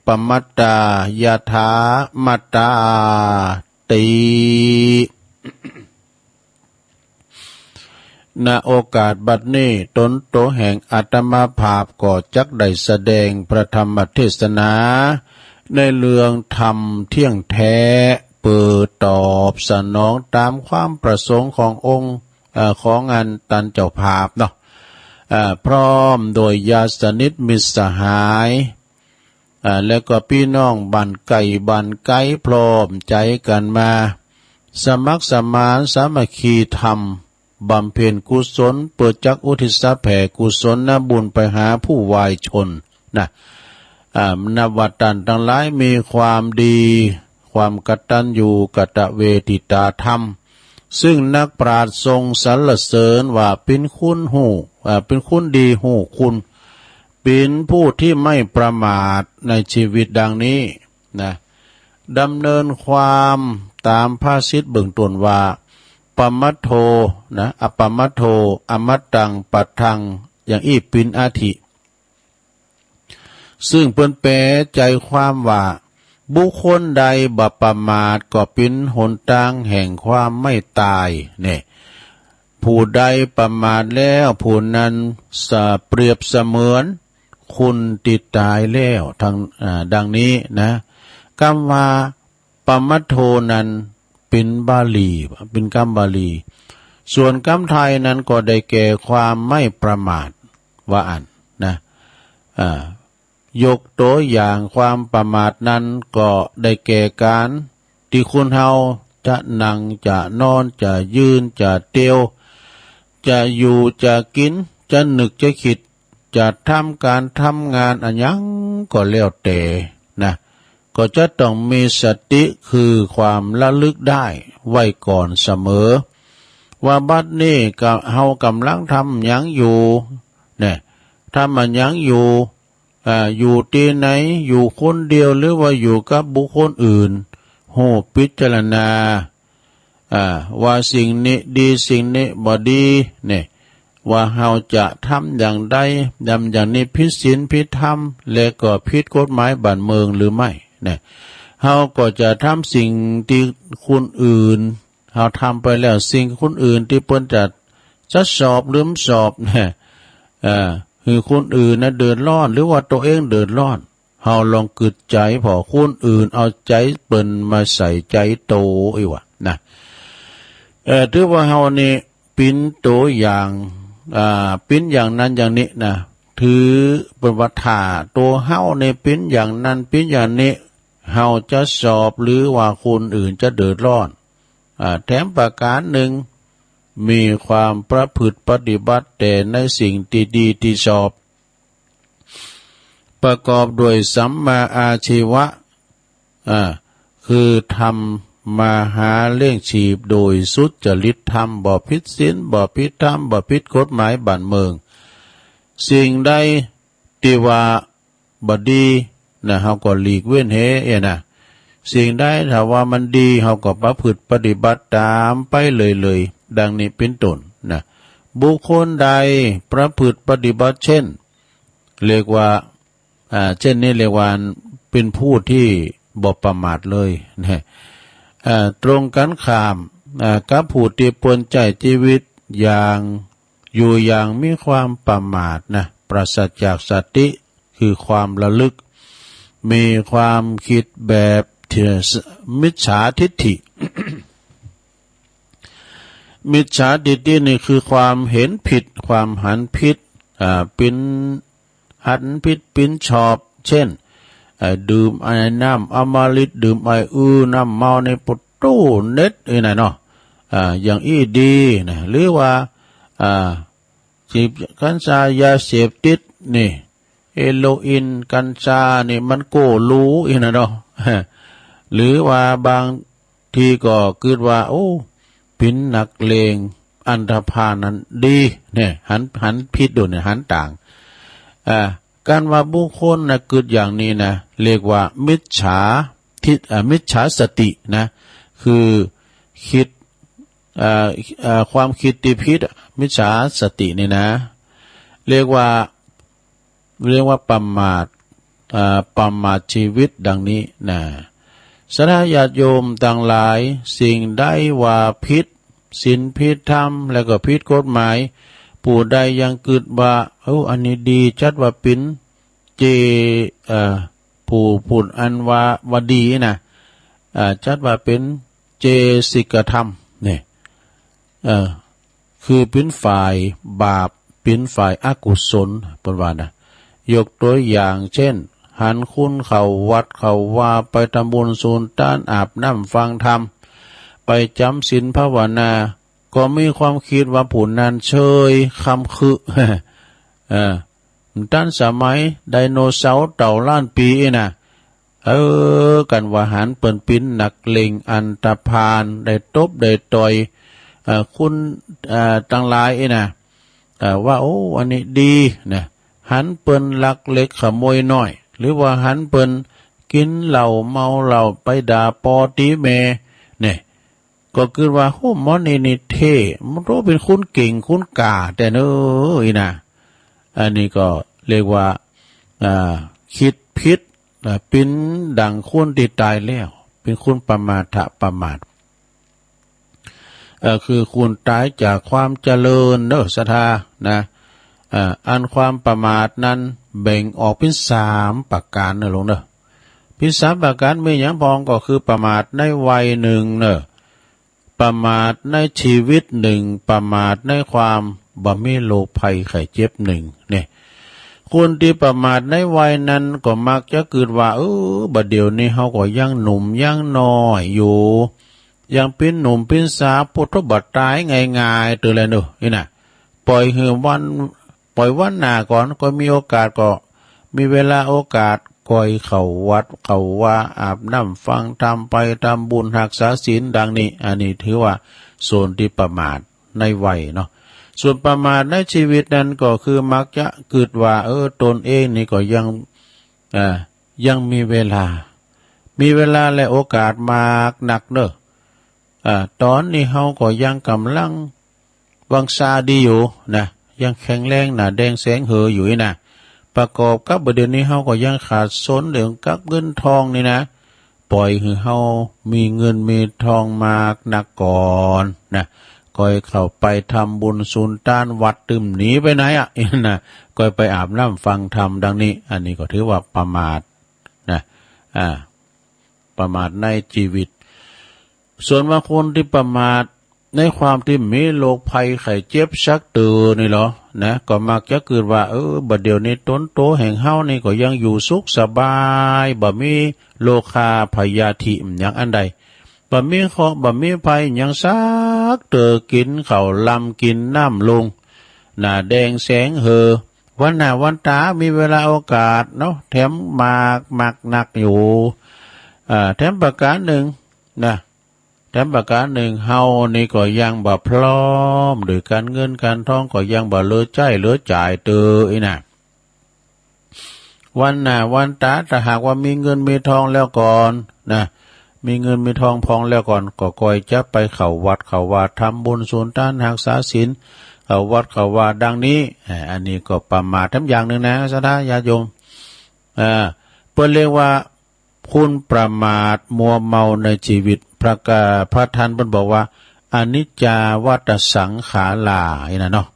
ปมัตตายะถามัตตาติณโอกาสบัดนี้ตนโตแห่งอาตมาภาพก็จักได้แสดงพระธรรมเทศนาในเรื่องธรรมเที่ยงแท้เปิดตอบสนองตามความประสงค์ขององค์ของอันตันเจ้าภาพเนาะพร้อมโดยญาติสนิทมิตรสหายแล้วก็พี่น้องบันไก่พร้อมใจกันมาสมัครสมานสามัคคีธรรมบำเพ็ญกุศลเปิดจักอุทิศแผ่กุศลบุญไปหาผู้วายชนนะนับว่าท่านทั้งหลายมีความดีความกตัญญูกตเวทิตาธรรมซึ่งนักปราชญ์ทรงสรรเสริญว่าเป็นคุณเป็นคุณดีหูคุณเป็นผู้ที่ไม่ประมาทในชีวิตดังนี้นะดำเนินความตามภาษิตเบื้องต้นว่าปมัตโทนะอปมัตโทอมัตตังปัตทังอย่างอีปินอาทิซึ่งเปิ้นแปลใจความว่าบุคคลใดบ่ประมาทก็เป็นหนทางแห่งความไม่ตายเนี่ยผู้ใดประมาทแล้วผู้นั้นเปรียบเสมือนคุณติดตายแล้วทางดังนี้นะคำว่าปมัตโทนั้นเป็นบาลีเป็นคำบาลีส่วนคำไทยนั้นก็ได้แก่ความไม่ประมาทว่าอันนะยกตัวอย่างความประมาทนั้นก็ได้แก่การที่คุณเฮาจะนั่งจะนอนจะยืนจะเตียวจะอยู่จะกินจะนึกจะคิดจะทำการทำงานอันยังก็แล้วแต่นะก็จะต้องมีสติคือความระลึกได้ไว้ก่อนเสมอว่าบัดนี้กับเฮากำลังทำหยังอยู่เนี่ยทำมันหยังอยู่ที่ไหนอยู่คนเดียวหรือว่าอยู่กับบุคคลอื่นโหพิจารณาว่าสิ่งนี้ดีสิ่งนี้บ่ดีเนี่ยว่าเฮาจะทำอย่างใดอย่างนี้ผิดศีลผิดธรรมและก็ผิดกฎหมายบ้านเมืองหรือไม่เนี่ยเฮาก็จะทำสิ่งที่คนอื่นเฮาทำไปแล้วสิ่งคนอื่นที่เพิ่นจะสอบหรือไม่สอบเนี่ยคือคนอื่นนะเดือดร้อนหรือว่าตัวเองเดือดร้อนเฮาลองกึดใจพอคนอื่นเอาใจเปิ้นมาใส่ใจโตอีวะนะถือว่าเฮานี่เป็นตัวอย่างเป็นอย่างนั้นอย่างนี้นะถือเป็นวัฏฏะตัวเฮานี่เป็นอย่างนั้นเป็นอย่างนี้เฮาจะสอบหรือว่าคนอื่นจะเดือดร้อนแถมประการหนึ่งมีความประพฤติปฏิบัติแต่ในสิ่งที่ดีที่ชอบประกอบด้วยสัมมาอาชีวะคือทำมาหาเลี้ยงชีพโดยสุจริตธรรมบ่ผิดศีลบ่ผิดธรรมบ่ผิดกฎหมายบ้านเมือง สิ่งใดที่ว่าบดีนะเฮาก็หลีกเว้นนะสิ่งใดถ้าว่ามันดีเฮาก็ประพฤติปฏิบัติตามไปเลยดังนี้เป็นต้นนะบุคคลใดประพฤติปฏิบัติเช่นเรียกว่าเช่นนี้เรียกว่าเป็นผู้ที่บ่ประมาทเลยนะตรงกันข้ามกับผู้ที่ปวนใจชีวิตอย่างอยู่อย่างมีความประมาทนะปราศจากสติคือความระลึกมีความคิดแบบมิจฉาทิฏฐิ มิจฉาทิฏฐินี่คือความเห็นผิดความหันผิดเป็นหันผิดเป็นชอบเช่นดื่มไอ้น้ำอมฤตดื่มไอ้น้ำเมาในปุตตู้เน็ตน่ะเนาะอย่างดีนะหรือว่าจีบกัญชายาเสพติดนี่เฮโรอีนกัญชานี่มันโก้รู้น่ะเนาะ หรือว่าบางทีก็คิดว่าโอ้ปินนักเลงอันธพาลนั้นดีเนี่ยหันผิดดูเนี่ยหันต่างการว่าบุคคลนะเกิดอย่างนี้นะเรียกว่ามิจฉามิจฉาสตินะคือคิดความคิดที่ผิดมิจฉาสตินี่นะเรียกว่าประมาทชีวิตดังนี้นะสาญาติโยมต่างหลายสิ่งใดว่าผิดศีลผิดธรรมแล้วก็ผิดกฎหมายผู้ใดยังคิดว่าอันนี้ดีจัดว่าเป็นผู้พูดอันว่าดีนะจัดว่าเป็นเจสิกธรรมเนี่ยคือเป็นฝ่ายบาปเป็นฝ่ายอกุศลเป็นว่านะยกตัวอย่างเช่นหันคุณเข้าวัดเข้าว่าไปทำบุญสูนต้านอาบน้ำฟังธรรมไปจำศีลภาวนาก็มีความคิดว่าผู้นั้นเชยคำคือท่านสมัยไดโนเสาร์เต่าล้านปีนะกันว่าหันเปิ่นปิ้นหนักเลงอันตรพานได้ตบได้ต่อยคุณตั้งหลายนะว่าอันนี้ดีนะหันเปิ่นลักเล็กขโมยน้อยหรือว่าหันเปิ่นกินเหล้าเมาเหล้าไปด่าปอตีเมเนี่ยก็คือว่าหมอนี่เท่มันรู้เป็นคุณเก่งคุณกาแต่เนอะนะอันนี้ก็เรียกว่าคิดพิษเป็นดังคุณที่ตายแล้วเป็นคุณประมาทคือคุณตายจากความเจริญเนอะศรัทธานะอันความประมาทนั้นแบ่งออกเป็น3ประการเนอะลงเนอะเป็น3ประการมีอย่างพองก็คือประมาทในวัยหนึ่งเนอะประมาทในชีวิตหนึ่งประมาทในความบ่มีโรคภัยไข้เจ็บหนึ่งเนี่ยคนที่ประมาทในวัยนั้นก็มักจะเกิดว่าบัดเดี๋ยวนี้เขาก็ยังหนุ่มยังน้อยอยู่ยังเป็นหนุ่มเป็นสาวพุทธบัตรตายง่ายๆตัวเลยเนอะนี่นะปล่อยวันหน้าก่อนก็มีโอกาสก็มีเวลาโอกาสก่อยเข้าวัดเข้าว่าอาบน้ำฟังธรรมไปทำบุญรักษาศีลดังนี้อันนี้ถือว่าส่วนที่ประมาทในวัยเนาะส่วนประมาทในชีวิตนั้นก็คือมักจะเกิดว่าตนเองนี่ก็ยังมีเวลาและโอกาสมากหนักเนอะตอนนี้เฮาก็ยังกำลังวังชาดีอยู่นะยังแข็งแรงแดงแสงเหออยู่นะประกอบกับประเด็นนี้เฮาก็ยังขาดสนเรื่องกับเงินทองนี่นะปล่อยให้เฮามีเงินมีทองมากหนักก่อนนะก่อยเข้าไปทำบุญสุนทานวัดตึมหนีไปไหนนะก่อยไปอาบน้ำฟังธรรมดังนี้อันนี้ก็ถือว่าประมาทนะประมาทในชีวิตส่วนบางคนที่ประมาทในความที่มีโรคภัยไข้เจ็บชักตือนี่เหรอนะก็มักจะเกิดว่าบัดเดี๋ยวนี้ต้นโตแห่งเฮานี่ก็ยังอยู่สุขสบายบ่มีโรคาพยาธิอย่างอันใดบ่มีภัยอย่างซักกินข้าวลำกินน้ำลงหน้าแดงแสงเหอวันหน้าวันตามีเวลาโอกาสเนาะแถมมากหนักอยู่แถมประการหนึ่งนะ แต่ประการหนึ่งเฮานี่ก็ยังบ่พร้อมหรือการเงินการทองก็ยังบ่เหลือใจเหลือจ่ายเตออีน่ะวันหน้าวันตาถ้าหากว่ามีเงินมีทองแล้วก่อนนะมีเงินมีทองพองแล้วก่อนก็ก่อยจะไปเข้าวัดเข้าวาทำบุญสุนทานรักษาศีลเข้าวัดเข้าวาดังนี้อันนี้ก็ประมาททั้งอย่างหนึ่งนะสาญาติโยมเปิ้นเรียกว่าคุณประมาทมัวเมาในชีวิตพระท่านเปิ้นบอกว่าอนิจจาวัฏสังขาราอีน่ะเนาะ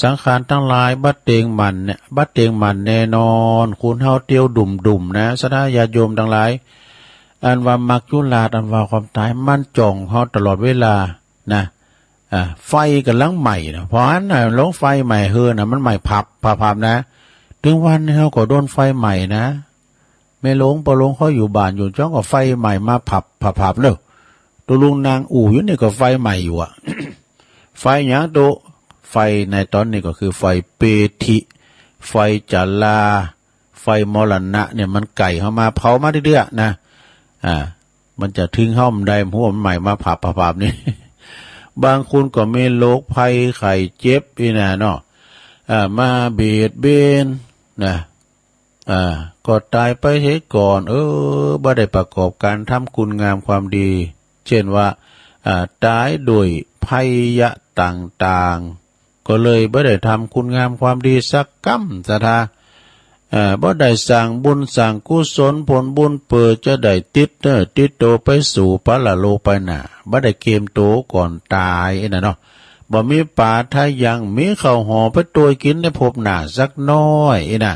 สังขารทั้งหลายบัดเตงมันเนี่ยบัดเตงมันแน่นอนคุณเฮาเตียวดุ่มๆนะสาญาติโยมทั้งหลายอันว่ามักยุราชอันว่าความตายมันจ้องเฮาตลอดเวลานะไฟกำลังใหม่นะเพราะฉะนั้นน่ะลงไฟใหม่เฮือน่ะมันใหม่พับนะถึงวันเฮาก็โดนไฟใหม่นะแม่หลวงปอหลวงเขาอยู่บ้านอยู่จ้องก็ไฟใหม่มาพับเด้อตัวลุงนางอู่อยู่นี่ก็ไฟใหม่อยู่อ่ะ ไฟหยังโตไฟในตอนนี้ก็คือไฟเปธิไฟจัลลาไฟมรณะเนี่ยมันไก่เข้ามาเผามาเรื่อยๆนะมันจะถึงห้อมได้หัวมันใหม่มาผับนี่ บางคนก็มีโรคภัยไข้เจ็บอีน่ะเนาะมาเบียดเบียนนะก็ตายไปเสียก่อนบ่ได้ประกอบการทำคุณงามความดีเช่นว่าตายโดยภัยยะต่างๆก็เลยบ่ได้ทำคุณงามความดีสักกำซะทาบ่ได้สร้างบุญสร้างกุศลผลบุญเปิดจะได้ติดโตไปสู่ปรโลกไปหน้าบ่ได้เกมโตก่อนตายน่ะเนาะบ่มีป่าทายังมีข้าวห่อไปตัวกินในภพหน้าสักน้อยน่ะ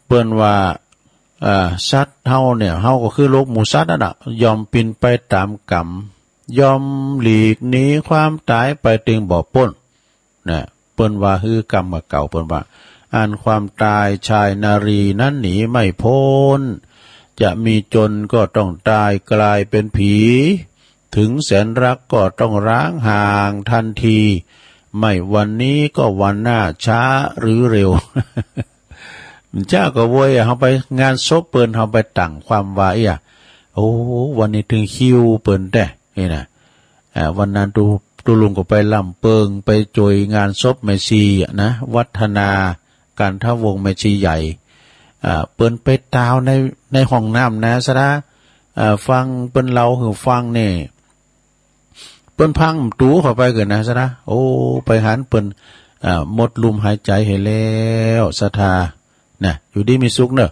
เปิ้นว่าสัตว์เฮาเนี่ยเฮาก็คือโลกหมู่สัตว์นั่นน่ะยอมปินไปตามกรรมยอมหลีกหนีความตายไปถึงบ่พ้นนะเปิ้นว่าคือกรรมเก่าเปิ้นว่าอันความตายชายนารีนั้นหนีไม่พ้นจะมีจนก็ต้องตายกลายเป็นผีถึงแสนรักก็ต้องร้างห่างทันทีไม่วันนี้ก็วันหน้าช้าหรือเร็ว เจ้าก็โวยเฮาไปงานศพเปิ้นเฮาไปตั้งความว่าโอ้วันนี้ถึงคิวเปิ้นแต่นี่นะวันนั้นตูลุงก็ไปลำเปิงไปจอยงานศพแม่ชีนะวัฒนาการทวงแม่ชีใหญ่เปิ้นไปตาวในห้องน้ำนะซะนะฟังเปิ้นเล่าคือฟังนี่เปิ้นพังตูเข้าไปเกินนะซะนะโอ้ไปหันเปิ้นหมดลมหายใจให้แล้วศรัทธานะอยู่ดีมีสุขเนอะ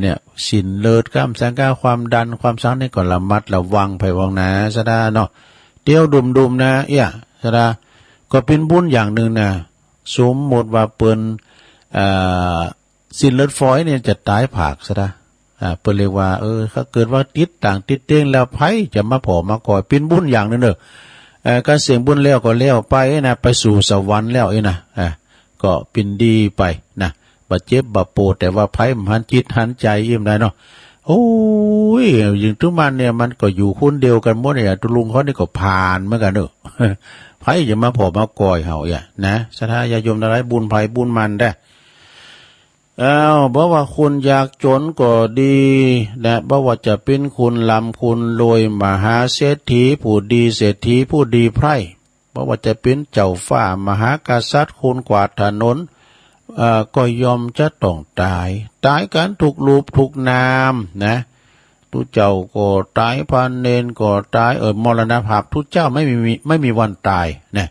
เนี่ยสินเลิศกล้ามแสงก้าความดันความซังนี่ก็ระมัดระวังไปวังนะซะนะเนาะเตี้ยวดุมๆนะซะนะก็เป็นบุญอย่างหนึ่งนะสมมติว่าเปิ้นสินเลิศฝอยเนี่ยจะตายผากซะนะเปิ้นเรียกว่าถ้าเกิดว่าติดต่างติดเต้งแล้วไผจะมาผอมาก่อยเป็นบุญอย่างนึงเด้อการเสี่ยงบุญแล้วก็แล้วไปนะไปสู่สวรรค์แล้วนะก็เป็นดีไปนะบ่เจ็บบ่ปวดแต่ว่าไผมันหันจิตหันใจอิ่มได้เนาะโอ้ยอย่างทุกมันเนี่ยมันก็อยู่คนเดียวกันหมดเนี่ยตุลุงเขานี่ก็ผ่านเหมือนกันเด้อไผจะมาผอมาก่อยเฮานะศรัทธาญาติโยมทั้งหลายบุญไผบุญมันได้บอกว่าคุณอยากจนก็ดีนะบอกว่าจะเป็นคุณลำคุณรวยมหาเศรษฐีผู้ดีเศรษฐีผู้ดีไพร่บอกว่าจะเป็นเจ้าฟ้ามหากษัตริย์คุณกวาดถนนก็ยอมจะต้องตายกันทุกรูปทุกนามนะทุกเจ้าก็ตายพันเนนก็ตายมรณภาพทุกเจ้าไม่มีวันตายนะ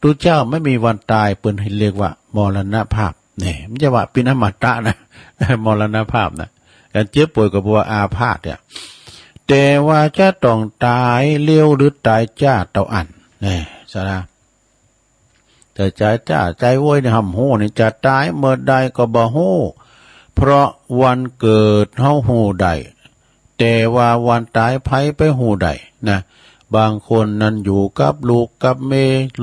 ทุกเจ้าไม่มีวันตายเปิ้นให้เรียกว่ามรณภาพนี่มันจะว่าเป็นอมตะนะมรณภาพนะการเจ็บป่วยกับว่าอาพาธเนี่ยแต่ว่าจะต้องตายเลี้ยวหรือตายจ้าเต่าอันนี่ซะนะแต่ใจโว้ยเนี่ยหำโหนี่จะตายเมื่อใดก็บ่โหเพราะวันเกิดเฮาฮู้ได้แต่ว่าวันตายไผไปฮู้ได้นะบางคนนั้นอยู่กับลูกกับเม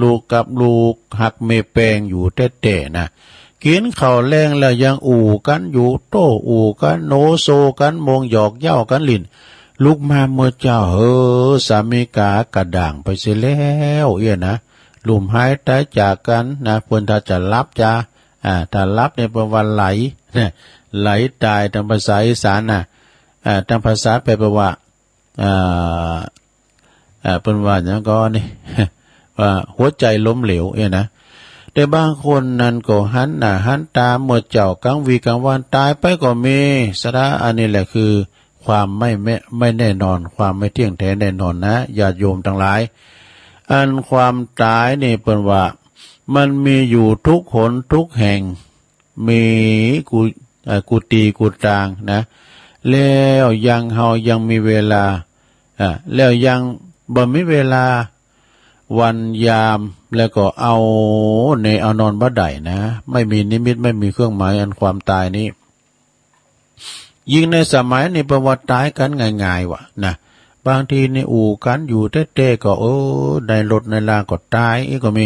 ลูกกับลูกหักเมแปงอยู่แท้ๆนะกินข้าวแรงแล้วยังอู่กันอยู่โต้อู่กันโนโซกันมงหยอกเย้ากันลิ่นลุกมาเมื่อเจ้าสามีกากระด่างไปเสียแล้วนะลุ่มหายตายจากกันนะเพิ่นถ้าจะรับจ้าถ้ารับในประวันไหลนะไหลตายทางภาษาอีสานนะทางภาษาแปลว่า เป็นว่าอย่างก็นี่ ว่าหัวใจล้มเหลวนะแต่บางคนนั้นก็หันหน้าหันตาเมื่อเจ้ากลางวีกลางวันตายไปก็มีสระอันนี้แหละคือความไม่แน่นอนความไม่เที่ยงแท้แน่นอนนะญาติโยมทั้งหลายอันความตายนี่เป็นว่ามันมีอยู่ทุกหนทุกแห่งมีกุฏิกุฏางนะแล้วยังเฮายังมีเวลาแล้วยังบ่มีเวลาวันยามแล้วก็เอานอนบ่ได้นะไม่มีนิมิตไม่มีเครื่องหมายอันความตายนี้ยิ่งในสมัยนี้ประวัติตายกันง่ายๆวะนะบางทีในอู่กันอยู่เต้ๆก็ในรถในลาก็ตายอีกก็มี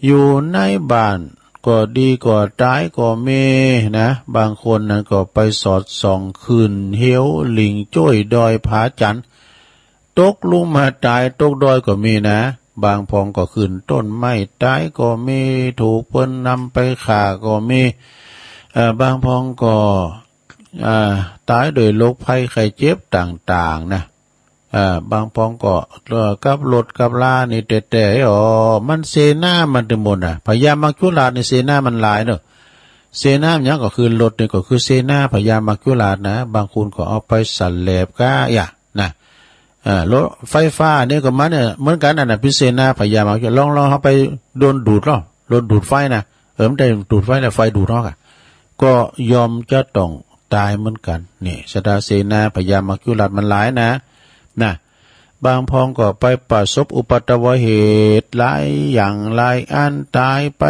อยู่ในบ้านก็ดีก็ตายก็มีนะบางคนนั้นก็ไปสอดส่องคืนเหี้ยวลิงจ้อยดอยผาจันตกลุ่มมาตายตกดอยก็มีนะบางพองก็ขึ้นต้นไม้ตายก็มีถูกเพิ่นนำไปฆ่าก็มีบางพองก็ตายโดยโรคภัยไข้เจ็บต่างๆนะบางพองก็กับรถกับลานี่แต่มันเสนามันทั้งหมดพญามัจจุราชนี่เสนามันหลายเนอะเสนาเนี่ยก็คือรถนี่ก็คือเสนาพญามัจจุราชนะบางคนก็เอาไปสั่นแหลบก้นะรถไฟฟ้าเนี่ยก็มันเนี่ยเหมือนกันน่ะพิเศษนะพยายามเอาลองเขาไปโดนดูดหรอโดนดูดไฟนะมันได้ดูดไฟนะไฟดูดหรอกก็ยอมจะต้องตายเหมือนกันนี่สดาเสนาพยายามมักยุราชมันหลายนะบางพองก็ไปประสบอุบัติเหตุหลายอย่างหลายอันตายไป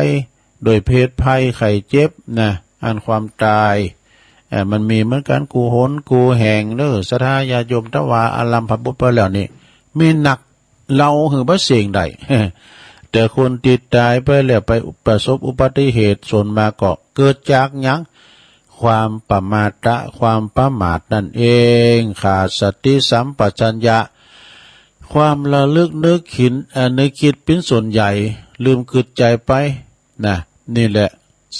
โดยเพศภัยไข้เจ็บนะอันความตายมันมีเหมือนกันกูหนกูแห่งเด้อสถาญาโยมทวาอารัมพบุตรไปแล้วนี่มีหนักเราหือบ่เสียงใด แต่คนติดตายไปแล้วไปประสบอุบัติเหตุส่วนมาก็เกิดจากหยังความประมาทความประมาทนั่นเองขาดสติสัมปชัญญะความระลึกนึกคิดเป็นส่วนใหญ่ลืมกึดใจไปนะนี่แหละ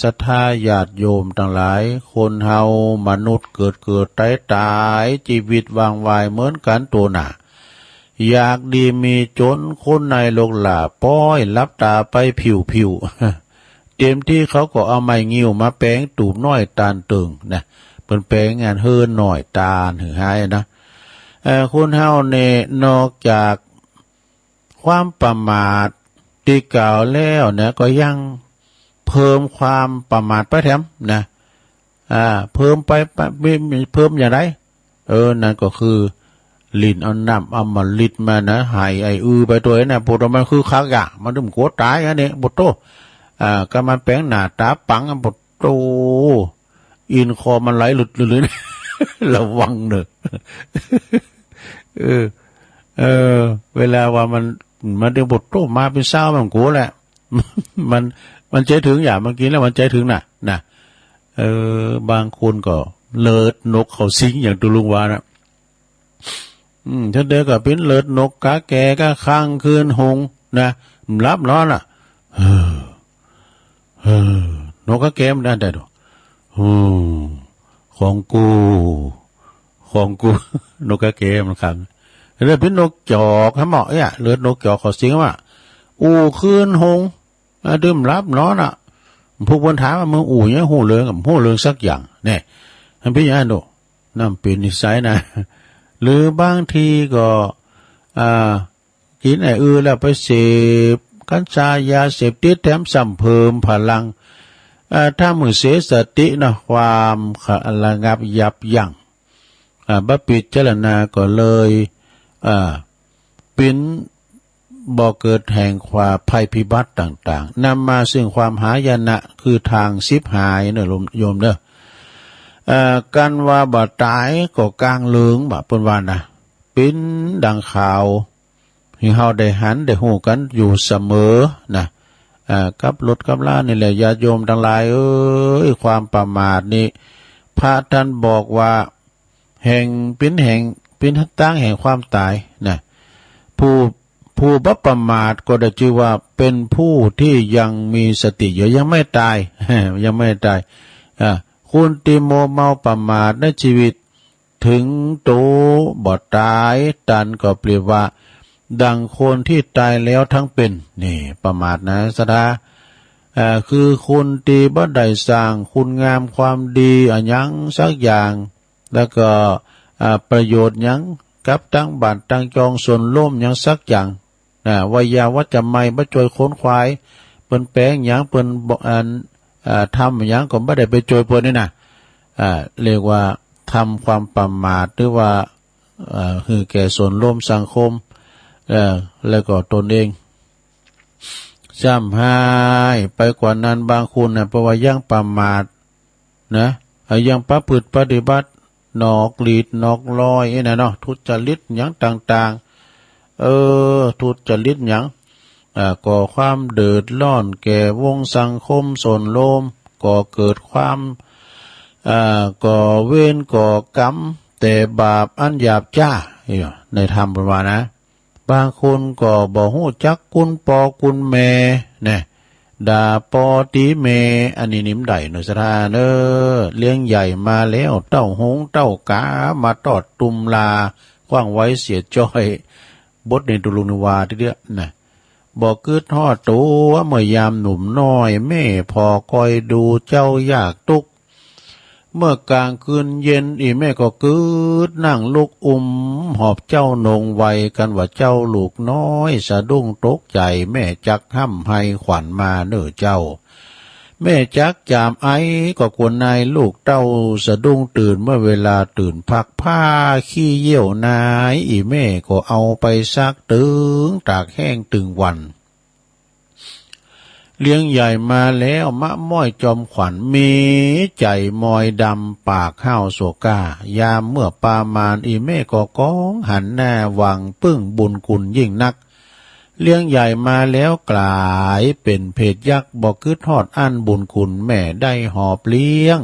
ศรัทธาญาติโยมทั้งหลายคนเฮามนุษย์เกิดตายชีวิตวางวายเหมือนกันตัวหนาอยากดีมีจนคนในโลกหล่าป้อยลับตาไปผิวเต็มที่เขาก็เอาไม้งิ้วมาแปลงตูบน้อยตาลตึงนะเป็นแปลงงานเฮินหน่อยตาลหือหายนะคนเฮาเนี่ยนอกจากความประมาทที่กล่าวแล้วเนี่ยก็ยังเพิ่มความประมาทไปแถมนะเพิ่มไปเพิ่มอย่างไรนั่นก็คือลิ้นเอาน้ำเอามาลิดมานะหายไปตัวนะปวดมันคือขากะมันถึงกลัวตายอันนี้บทโตก็มันแปลงหน้าตาปังบทโตอินคอมันไหลหลุดเลย ระวังเนอะ เวลาว่ามันเดี๋ยวบทโตมาเป็นเศร้ามันกลัวแหละ มันใจถึงอย่างเมื่อกี้แล้วมันใจถึงนะบางคนก็เลิศนกเขาสิงอย่างตุลุงวานะถ้าเด็กก็เป็นเลิศนกกาแก่ก็ข้างคืนหงนะรับร้อนนกกาแก่มันได้ดูของกู นกกาแก่มันขังแล้วเป็นนกจอกฮะเหมาะเนี่ยเลิศนกจอกเขาสิงว่าคืนหงดื่มรับร้อนพวกคนถามว่ามึงเนี่ยหูเรื่องสักอย่างเนี่ยมันเป็นอย่างนั้นดูนั่นเป็นนิสัยนะหรือบางทีก็กินแล้วไปเสพกัญชายาเสพติดแถมสัมเพิ่มพลังถ้ามือเสียสตินะความระงับยับยั้งบัพพิจารณาก็เลยเป็นบ่เกิดแห่งความภัยพิบัติต่างๆนำมาซึ่งความหายนะคือทางสิบหายเนอะโยมเนอะกันว่าบ่ตายก็กลางเลืองบ่เปิ้นว่านะเป็นดังข่าวที่เฮาได้หันได้ฮู้กันอยู่เสมอนะกับรถกับลานี่แหละญาติโยมทั้งหลายความประมาทนี่พระท่านบอกว่าเป็นตั้งแห่งความตายนะผู้บ่ประมาทก็ได้ชื่อว่าเป็นผู้ที่ยังมีสติอยู่ยังไม่ตาย ยังไม่ตายคุณติโมเมาประมาทในชีวิตถึงโตบ่ตายตันก็เปรียบว่า ดังคนที่ตายแล้วทั้งเป็นนี่ประมาทนะสดาคือคุณตีบ่ได้สร้างคุณงามความดีอันยังสักอย่างแล้วก็ประโยชน์ยังกับตั้งบัตรตั้งจองส่วนร่วมยังสักอย่างวิยาวัจจะไม่บ่จอยค้นควายเปิ้นแปลงหยังเปิ้นทำหยังก็บ่ได้ไปจอยเปิ้นนี่นะเรียกว่าทำความประมาทหรือว่าคือแก่ส่วนร่วมสังคมแล้วก็ตนเองซ้ำหายไปกว่านั้นบางคนเพราะว่ายังประมาทนะยังประพฤติปฏิบัตินอกลีดนอกลอยนะเนาะทุจริตหยังต่างๆทุจริตหยังก่อความเดือดร้อนแก่วงสังคมส่วนรวมก่อเกิดความก่อเวรก่อกรรมแต่บาปอันหยาบจ้าในธรรมว่านะบางคนก็บ่ฮู้จักคุณปอคุณแม่เนี่ยด่าปอตีเมอันนี้นิ่มใดหน่อยสถานเลี้ยงใหญ่มาแล้วเต้าหงเต้ากามาตอดตุมลากว้างไว้เสียจ้อยบทในตุลุนวาทีเดียวนะบอกกึดทอดตัวเมื่อยามหนุ่มน้อยแม่พอคอยดูเจ้ายากตุกเมื่อกลางคืนเย็นแม่ก็กึดนั่งลุกหอบเจ้านงไวกันว่าเจ้าลูกน้อยสะดุ้งตกใจแม่จักห้ำให้ขวัญมาเน้อเจ้าแม่จักจามไอก็กวนนายลูกเต้าสะดุ้งตื่นเมื่อเวลาตื่นพักผ้าขี้เยี่ยวนายแม่ก็เอาไปซักตึงตากแห้งตึงวันเลี้ยงใหญ่มาแล้วมะม้อยจอมขวัญมีใจมอยดำปากข้าวโศกายามเมื่อปามานแม่ก็ก้องหันหน้าหวังปึ้งบุญกุลยิ่งนักเลี้ยงใหญ่มาแล้วกลายเป็นเพศยักษ์บอกคืดทอดอันบุญคุณแม่ได้หอบเลี้ยง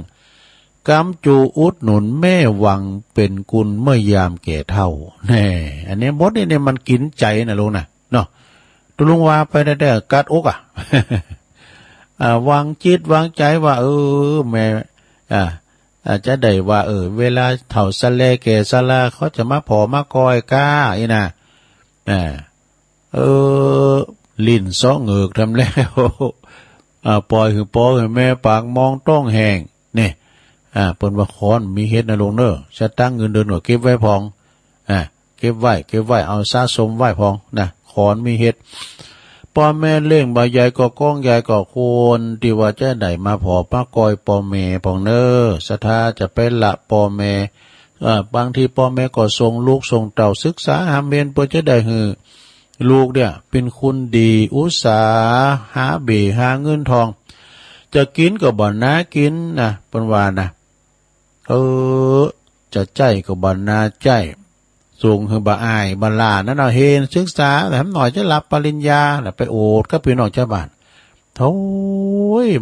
กำจูอุดหนุนแม่หวังเป็นกุลเมื่อยามแก่เท่าแน่อันนี้บทนี่มันกินใจนะลุงนะเนาะตุลุงว่าไปได้กัดอกวางจิตวางใจว่าแม่จะได้ว่าเวลาเฒ่าสะเลแก่สะลาเขาจะมาผอมาคอยก้านะลิ้นซ้อเงือกทำแล้วปล่อยคือปอคือแม่ปากมองต้องแหงนี่เปิ้นว่าคอนมีเฮ็ดนะลงเด้อจะตั้งเงินเดือนก็เก็บไว้พองเก็บไว้เอาสะสมไว้พองนะคอนมีเฮ็ดพ่อแม่เล่งบ่ใหญ่ก็ก้องใหญ่ก็ควรที่ว่าจะได้มาผอป้ากอยพ่อแม่พองเน้อศรัทธาจะไปละพ่อแม่บางทีพ่อแม่ก็ส่งลูกส่งเต่าศึกษาหาเรียนเพื่อจะได้หือลูกเนี่ยเป็นคนดีอุตสาหาเบหาเงินทองจะกินก็บ่น่ากินนะเปิ้นว่านะจะใจก็บ่น่าใจส่งคือบ่อายบ่ลานั่นเอาเฮนศึกษาแต่หน่อยจะรับปริญญาแล้วไปโอดก็พี่น้องชาวบ้านโธ่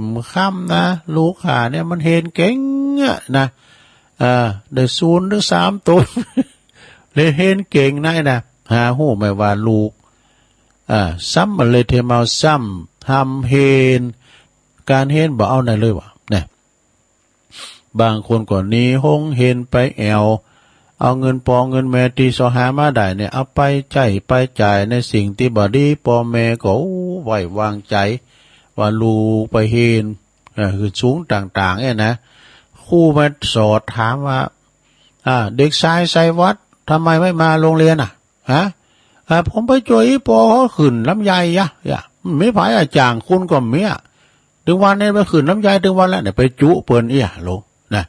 มันค่ำนะลูกข้าเนี่ยมันเฮนเก่งนะได้0 หรือ 3ตัวเลยเฮนเก่งนะนะหาฮู้ไม่ว่าลูกซ้ำมันเลยเทมาซ้ำทำเฮนการเฮนบ่เอาไหนเลยวะเนี่ยบางคนก่อนนี้หงเฮนไปแอวเอาเงินปอเงินแม่ที่สหามาได้เนี่ยเอาไปไปจ่ายในสิ่งที่บ่ดีปอแม่ก็ไว้วางใจว่าลูกไปเฮนคือสูงต่างๆเนี่ยนะครูมาสอนถามว่าเด็กชายไสวัดทำไมไม่มาโรงเรียนผมไปช่วยปอเขาขึ้นลำไยไม่ผายจางคุณก็เมียถึงวันนี้ไปขึ้นลำไยถึงวันแล้วเนี่ยไปจุเปิ้นลงนะ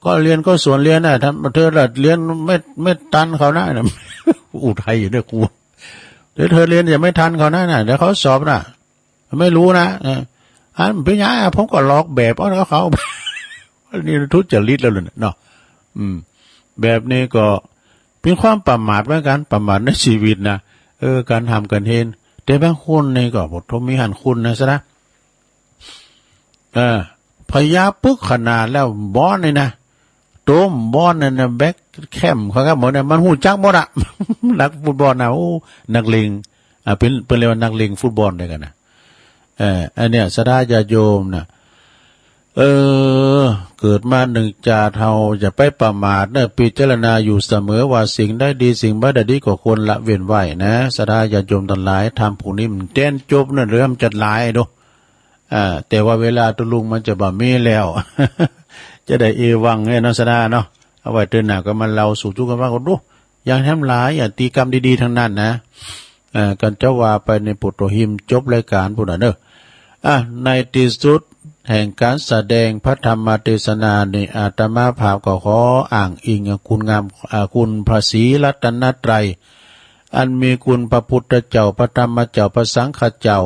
ก็เรียนก็ส่วนเรียนทำเธอเรียนไม่ทันเขานะอุทัยอยู่ด้วยกูเดี๋ยวเธอเรียนอย่าไม่ทันเขานะเดี๋ยวเขาสอบนะไม่รู้นะเป็นยังไงผมก็ลอกแบบเขานี่ทุจริตแล้วเลยเนาะแบบนี้ก็เป็นความประมาทเหมือนกันประมาทในชีวิตนะการทำกันเห็นแต่บางคนนี่ก็บททมีหันคุณนะซะนะพยาปึ๊กขนาดแล้วบอลนี่นะโตมบอลนั่นนะแบ็คแคมเขาครับหมดเนี่ยมันหูจักหมดอะนักฟุตบอลนะนักเลงเป็นเรียกว่านักเลงฟุตบอลด้วยกันนะอันเนี้ยสดาญาโยมนะ เกิดมาหนึ่งจาเฮาอย่าไปประมาทเนอะพิจารณาอยู่เสมอว่าสิ่งได้ดีสิ่งบ่ได้ดีก็ควรละเว้นไว้นะศรัทธาญาติโยมทั้งหลายทำผู้นี้มันเต้นจบนั่นเรื่องจัดหลายดูแต่ว่าเวลาตุลุงมันจะบ่มีแล้ว จะได้เอวังเนี่ยนะศรัทธาเนาะเอาไว้เตือนหน้าก็มันเราสู่ทุกข์กันว่าก็ดูอย่างทำหลายอย่าตีกรรมดีๆทั้งนั้นนะกันเจ้าว่าไปในปุตโตหิมจบรายการพุ่นน่ะเด้อในที่สุดแห่งการแสดงพระธรรมเทศนาในอาตมาภาพก็ขออ้างอิงคุณงามคุณพระศรีรัตนตรัยอันมีคุณพระพุทธเจ้าพระธรรมเจ้าพระสังฆเจ้า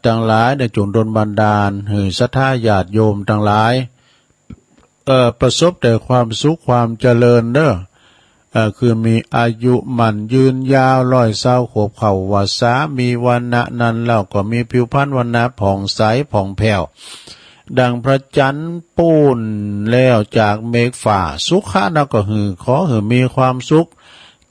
ทั้งหลายได้จงดลบันดาลให้ศรัทธาญาติโยมทั้งหลายประสบแต่ความสุขความเจริญเด้อคือมีอายุมันยืนยาวร้อยเศร้าขวบเข่าวาสามีวันณะนั้นแล้วก็มีผิวพรรณวันณะผ่องใสผ่องแผ้วดังพระจันทร์ปูนแล้วจากเมฆฝ่าสุขะนะก็ขอมีความสุข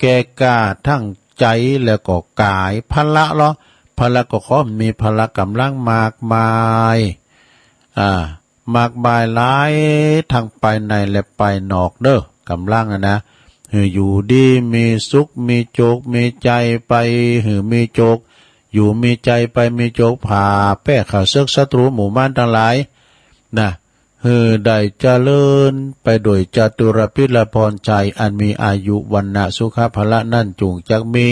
แก่กาทั้งใจแล้วก็กายพละเนาะพละก็ขอมีพละกำลังมากมายมากมายหลายทั้งภายในและภายนอกเด้อกำลังนะอยู่ดีมีสุขมีโจกมีใจไปมีโจกอยู่มีใจไปมีโจกผ่าแป้ข้าศึกศัตรูหมู่บ้านทั้งหลายนะได้เจริญไปโดยจตุรพิรพรใจอันมีอายุวันนะสุขภละนั่นจุงจักมี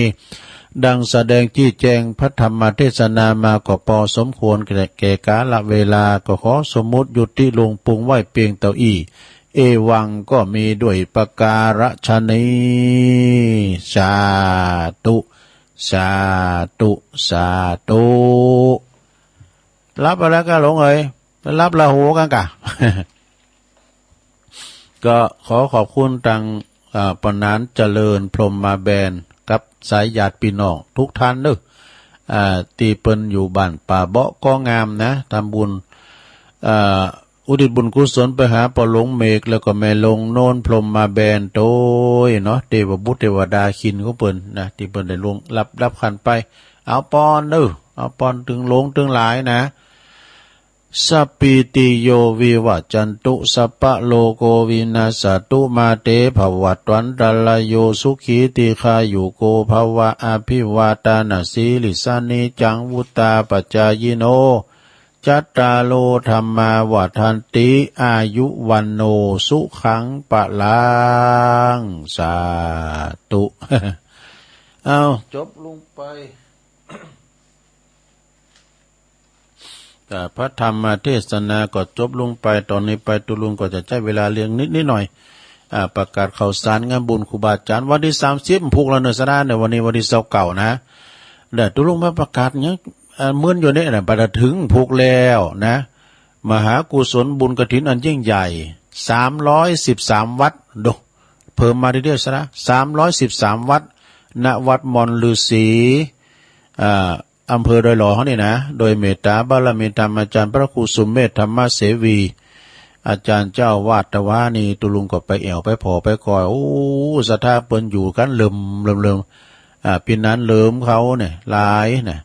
ดังแสดงที่แจงพระธรรมเทศนามาก็พอสมควรแก่กาลเวลาก็ขอสมมุติยุติลงปรุงไว้เพียงเต่าอี้เอวังก็มีด้วยประการฉะนี้สาธุสาธุสาธุรับอะไรก็หลงรับละหูกันกะ ก็ขอขอบคุณทางปนานเจริญพรหมมาแบนกับสายญาติพี่น้องทุกท่านเด้อตีเปิ้นอยู่บ้านป่าเบาะก็งามนะทำบุญอุทิศบุญกุศลไปหาปอหลงเมฆแล้วก็แม่ลงโน่นพรหมมาแบนโตยเนาะเทวบุตรเทวดาขินของเปิ้นนะที่เปิ้นได้ลงรับขันไปเอาปอนเด้อเอาปอนถึงลงถึงหลายนะสัพพิติโยวิวัจจันตุสัพพะโลโกวินาศตุมาเตภวัตวันตรายโยสุขีติคายุโกภวะอภิวาตานาสีลิสานิจังวุตาปัจจายโนจัตตาโลธรรมาวัฏันติอายุวันโนสุขังปะลังสาธุ เอาจบลงไปแต่พระธรรมเทศนาก็จบลงไปตอนนี้ไปตุลุงก็จะใช้เวลาเลี้ยงนิดหน่อยประกาศข่าวสารงานบุญครูบาอาจารย์วันที่30ผูกแล้วเนสนาในวันนี้วันที่29นะเดี๋ยวตุลุงมาประกาศเนี้ยเมื่ออยู่เนี่ยนะไปถึงผูกแล้วนะมหากุศลบุญกฐินอันยิ่งใหญ่313วัดดูเพิ่มมาเรื่อยๆซะนะ313วัดณวัดมอนฤาษีอำเภอดอยหล่อเขานี่นะโดยเมตตาบารมีธรรมอาจารย์พระครูสุมเมธธรรมเสวีอาจารย์เจ้าวาดตะวานี่ตุลุงก็ไปแอวไปพอไปคอยโอ้ศรัทธาเปิ้นอยู่กันเริ่มปีนั้นเลิมเขาเนี่ยหลายเนี่ย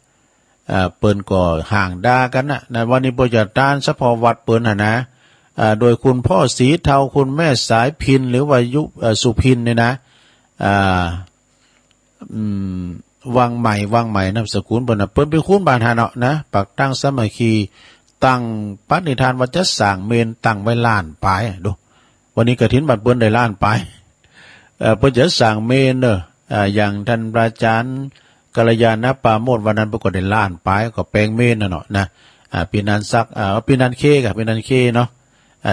เปิ้นก็ห่างด่ากันนะวันนี้บ่จะต้านเฉพาะวัดเปิ้นนะโดยคุณพ่อสีเทาคุณแม่สายพินหรือว่ายุสุพินเนี่ยนะวังใหม่นามสกุลเปิ้นเปิ้นเป็นคุณบานหาเนาะนะปักตั้งสามัคคีตั้งปณิธานว่าจะสร้างเมนตั้งไว้ล้านปลายดูวันนี้กฐินบัดเปิ้นได้ล้านปลายเปิ้นจะสร้างเมนเด้ออย่างท่านพระอาจารย์กัลยาณปราโมทย์วันนั้นปรากฏได้ล้านปลายก็แปลงเมนน่ะเนาะนะปีนั้นซักปีนั้นเคกับปีนั้นเคเนาะ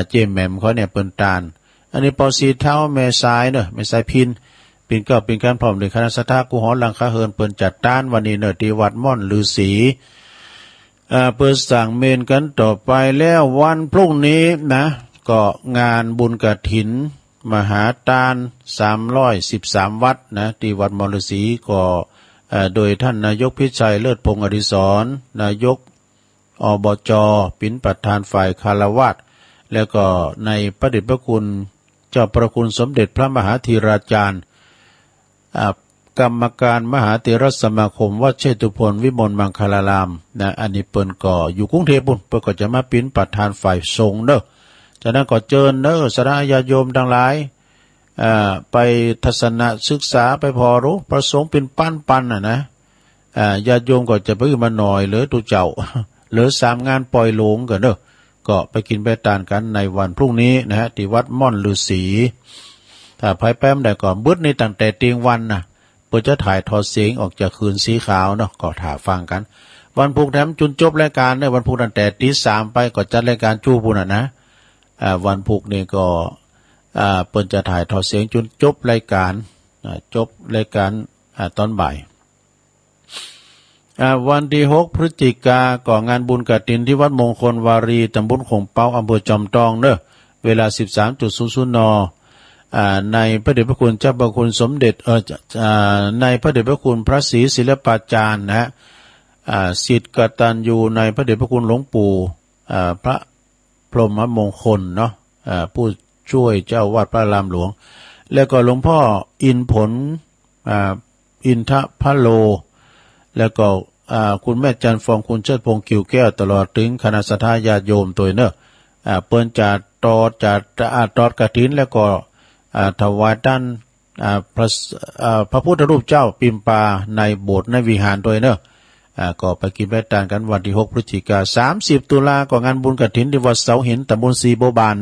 เจมแหม่มเขาเนี่ยเปิ้นตาลอันนี้ปอสีเท้าแม่สายเด้อแม่สายพินเป็นก็เป็นการพร้อมด้วยคณะสัทธากุหอหลังคาเฮินเปิ้นจัดต้านวันนี้เนที่วัดม่อนฤาษีเปิ้นสั่งเมนกันต่อไปแล้ววันพรุ่งนี้นะก็งานบุญกฐินมหาทาน313วัดนะที่วัดม่อนฤาษีก็โดยท่านนายกพิชัยเลิศพงษ์อดิศรนายกอบจ.เป็นประธานฝ่ายคารวาสแล้วก็ในพระเดชพระคุณเจ้าประคุณสมเด็จพระมหาธีราจารย์กรรมการมหาเถรสมาคมวัดเชตุพนวิมลมังคลารามนะอันนี้เปิ้นก็อยู่กรุงเทพฯเปิ้นก็จะมาเป็นประธานฝ่ายสงฆ์เด้อ ฉะนั้นก็เจิญสาธารณญาติโยมทั้งหลายไปทัศนศึกษาไปพอรู้ประสงค์เป็นปั้นนะญาติโยมก็จะไปมาหน่อยหรือตุเจ้าหรือ3 งานปล่อยหลงกันก็ไปกินไปทานกันในวันพรุ่งนี้นะฮะที่วัดม่อนฤาษีถ้าภายแป้มได้ก่อนบึ้ดในตั้งแต่เตียงวันนะเพื่อจะถ่ายทอดเสียงออกจากคืนสีขาวก็ถ่าฟังกันวันพุธแถมจุนจบรายการวันพุธตั้งแต่ตี 3ไปก็จัดรายการจู้พุ่นนะวันพุธนี่ก็เปิ้นจะถ่ายทอดเสียงจนจบรายการตอนบ่ายวันที่6 พฤศจิกายนก่องานบุญกฐินที่วัดมงคลวารีตำบลขงเปาอำเภอจอมทองเวลา 13.00 น.ในพระเดชพระคุณเจ้าพระคุณสมเด็จในพระเดชพระคุณพระศรีศิลปาจารย์นะฮะศิษย์กตัญญูในพระเดชพระคุณหลวงปู่พระพรหมมงคลผู้ช่วยเจ้าวาดพระรามหลวงแล้วก็หลวงพ่ออินผลอินทพโลแล้วก็คุณแม่จันฟองคุณเชิดพงษ์กิ่วแก้วตลอดถึงคณะสัตยาญาติโยมตัวเปิ้นจัดตอดกฐินแล้วก็ถวายด้านพระพุทธรูปเจ้าปิมปาในโบสถ์ในวิหารตัวก็ไปกินไปทานกันวันที่6 พฤศจิกายน30 ตุลาก็งานบุญกฐินที่วัดเสาหินตำบลสีโบบาน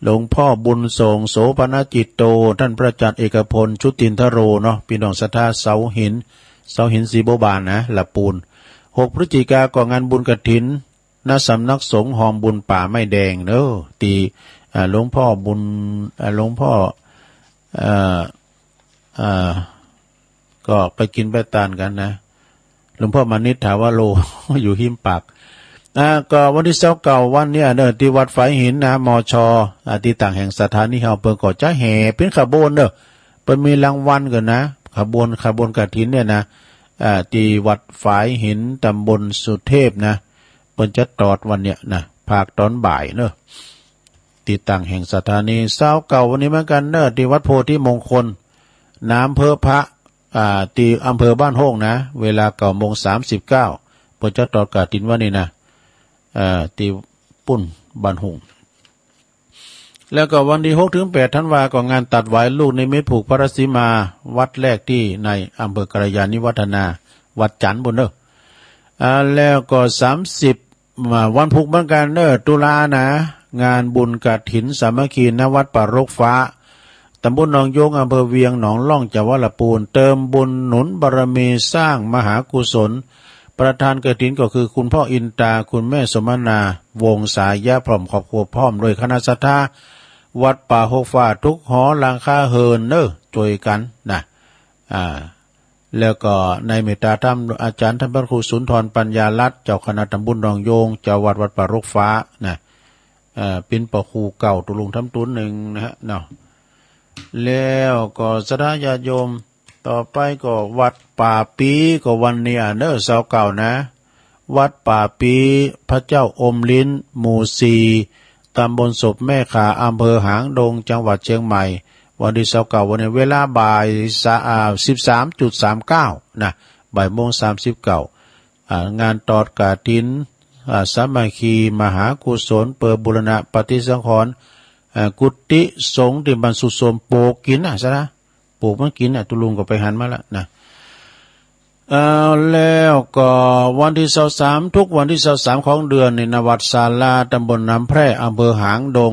หลวงพ่อบุญส่งโสภณจิตโตท่านพระอาจารย์เอกพลชุตินทโรพี่น้องศรัทธาเสาหินสีโบบานละปูน6 พฤศจิกายนก็งานบุญกฐินณสำนักสงฆ์หอมบุญป่าไม้แดงตีหลวงพ่อบุญหลวงพ่อก็ไปกินไปทานกันหลวงพ่อมานิษฐาวโร อยู่หิมปากก็วันที่29วันเนี่ยที่วัดฝายหินมชที่ต่างแห่งสถานีเฮาเปิ้นก็จะแห่เป็นขบวนเปิ้นมีรางวัลกันนะขบวนกฐินเนี่ยนะที่วัดฝายหินตำบลสุเทพเปิ้นจะตอดวันเนี่ยภาคตอนบ่ายที่ต่างแห่งสถานี29วันนี้เหมือนกันที่วัดโพธิมงคลน้ำเพื่อพระที่อำเภอบ้านโฮงเวลา 9:39 เปิ้นจะตอดกฐินวันนี้ที่ปุ่นบ้านโฮงแล้วก็วันที่6 ถึง 8 ธันวาคมก็งานตัดหวายลูกนิมิตผูกพระสีมาวัดแรกที่ในอำเภอกัลยาณิวัฒนาวัดจันทร์บุญแล้วก็30วันพุธเหมือนกันตุลางานบุญกฐินสามัคคีณวัดป่ารกฟ้าตำบลหนองโยงอำเภอเวียงหนองล่องจังหวัดลำพูนเติมบุญหนุนบารมีสร้างมหากุศลประธานกฐินก็คือคุณพ่ออินตาคุณแม่สมนาวงสายะพร้อมครอบครัวพร้อมโดยคณะศรัทธาวัดป่าหกฟ้าทุกหอหลังคาเฮินช่วยกันแล้วก็ในเมตตาธรรมอาจารย์ท่านพระครูสุนทรปัญญาลัตน์เจ้าคณะตำบลหนองโยงเจ้าวัดป่ารกฟ้าเป็นปะครูเก่าตุลุงทำตุนหนึ่งแล้วก็ศรัทธาญาติโยมต่อไปก็วัดป่าปีก็วันนี้29วัดป่าปีพระเจ้าอมลิ้นหมู่4ตำบลศพแม่ขาอำเภอหางดงจังหวัดเชียงใหม่วันที่29วันนี้เวลาบ่าย 13.39 บ่ายโมง39งานตอดกฐินสามัคคีมหากุศลเปิดบูรณะปฏิสังขรณ์กุฏิสงฆ์ที่บรรสุสมโปกินซะนะปลูกมันกินตุลุงก็ไปหันมาแล้วแล้วก็วันที่23ทุกวันที่23ของเดือนในนวัดศาลาตำบลน้ำแพร่อำเภอหางดง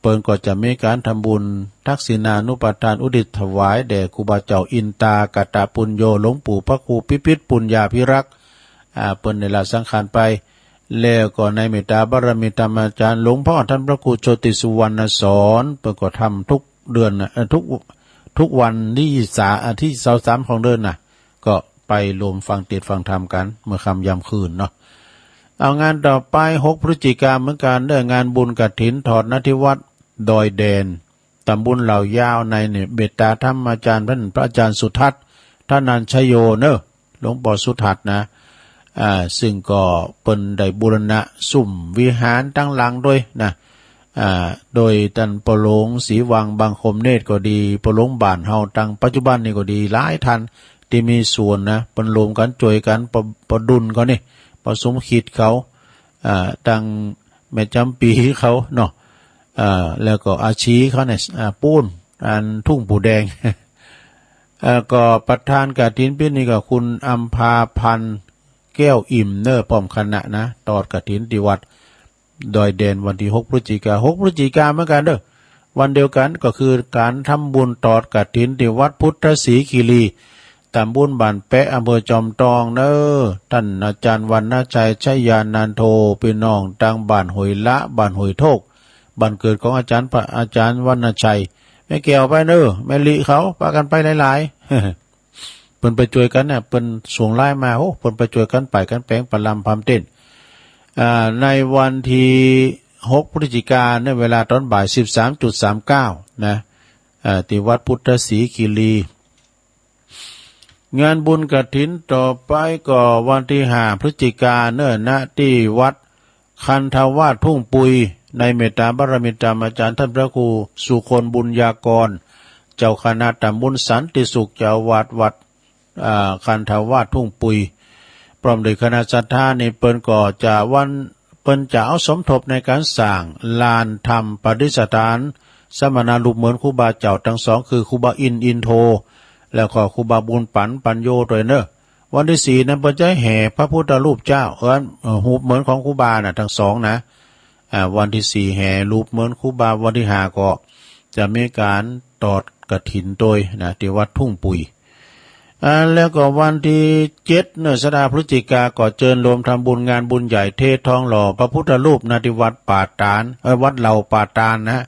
เปิ้นก็จะมีการทำบุญทักษิณานุปทานอุทิศถวายแด่ครูบาเจ้าอินตากตปุญโญหลวงปู่พระครูพิพิธปุญญาภิรักษ์เปิ้นได้ละสังขารไปแล้วก็ในเมตตาบารมีธรรมอาจารย์หลวงพ่อท่านพระครูโชติสุวรรณสอนเปิ้นก็ทำทุกเดือนทุกวันที่23ของเดือนก็ไปรวมฟังเทศน์ฟังธรรมกันเมื่อค่ำยามคืนเอางานต่อไป6 พฤศจิกายนเหมือนกันงานบุญกฐินถอดณที่วัดดอยแดนตำบลเหล่ายาวในเมตตาธรรมอาจารย์พระอาจารย์สุทัศน์ท่านันชโยหลวงปู่สุทัศน์ซึ่งก็เป็นได้บูรณะสุ่มวิหารตั้งหลังด้วยโดยท่านประหลงศรีวังบางคมเนตรก็ดีประหลงบ้านเฮาตั้งปัจจุบันนี่ก็ดีหลายท่านที่มีส่วนเปิ้นรวมกันช่วยกันประดุลเขานี่ประสมคิดเขาตั้ง แม่จำปีเขาเนาะแล้วก็อาชีเขาเนี่ยปูนอันทุ่งปูแดง ก็ประธานกฐินปีนี้ก็คุณอัมพาพันธ์แก้วอิ่มเนอป้อมคณะนะตอดกฐินที่วัดดอยแดนวันที่6 พฤศจิกายน 6 พฤศจิกายนเหมือนกันเด้อวันเดียวกันก็คือการทำบุญตอดกฐินที่วัดพุทธศรีคีรีตำบลบ้านแปะอำเภอจอมทองเนอท่านอาจารย์วรรณชัยชัยยานันโทพี่น้องทางบ้านหอยละบ้านหอยโทกบ้านเกิดของอาจารย์วรรณชัยแม่แก้วไปเนอแม่ลิเขาพากันไปหลายๆ เพิ่นไปช่วยกันเนี่ยเพิ่นส่งไลน์มาโอ้เพิ่นไปช่วยกันไปกันแปลงปลำพำเต้นในวันที่6 พฤศจิกายนในเวลาตอนบ่าย 13.39 นะที่วัดพุทธศรีคีรีงานบุญกฐินต่อไปก็วันที่5 พฤศจิกายนณที่วัดคันธวาสทุ่งปุยในเมตตาบารมีธรรมอาจารย์ท่านพระครูสุคนบุญญากรเจ้าคณะตำบลสันติสุขเจ้าวาดวัดคันธวาสทุ่งปุยพร้อมด้วยคณะศรัทธาในเปิ้นก็จะเปิ้นจะเอาสมทบในการสร้างลานธรรมปฏิสถานสมณรูปเหมือนครูบาเจ้าทั้งสองคือครูบาอินโทแล้วก็ครูบาบุญปัญโยด้วยเนอะวันที่4นั้นเปิ้นจะแห่พระพุทธรูปเจ้ารูปเหมือนของครูบาน่ะทั้งสองนะวันที่4แห่รูปเหมือนครูบาวันที่5ก็จะมีการตอดกฐินโดยนะที่วัดทุ่งปุยแล้วก็วันที่7สดาพฤศจิกาก็เชิญรวมทำบุญงานบุญใหญ่เทศทองหล่อพระพุทธรูปณที่วัดป่าตาลวัดเหล่าป่าตาลนะ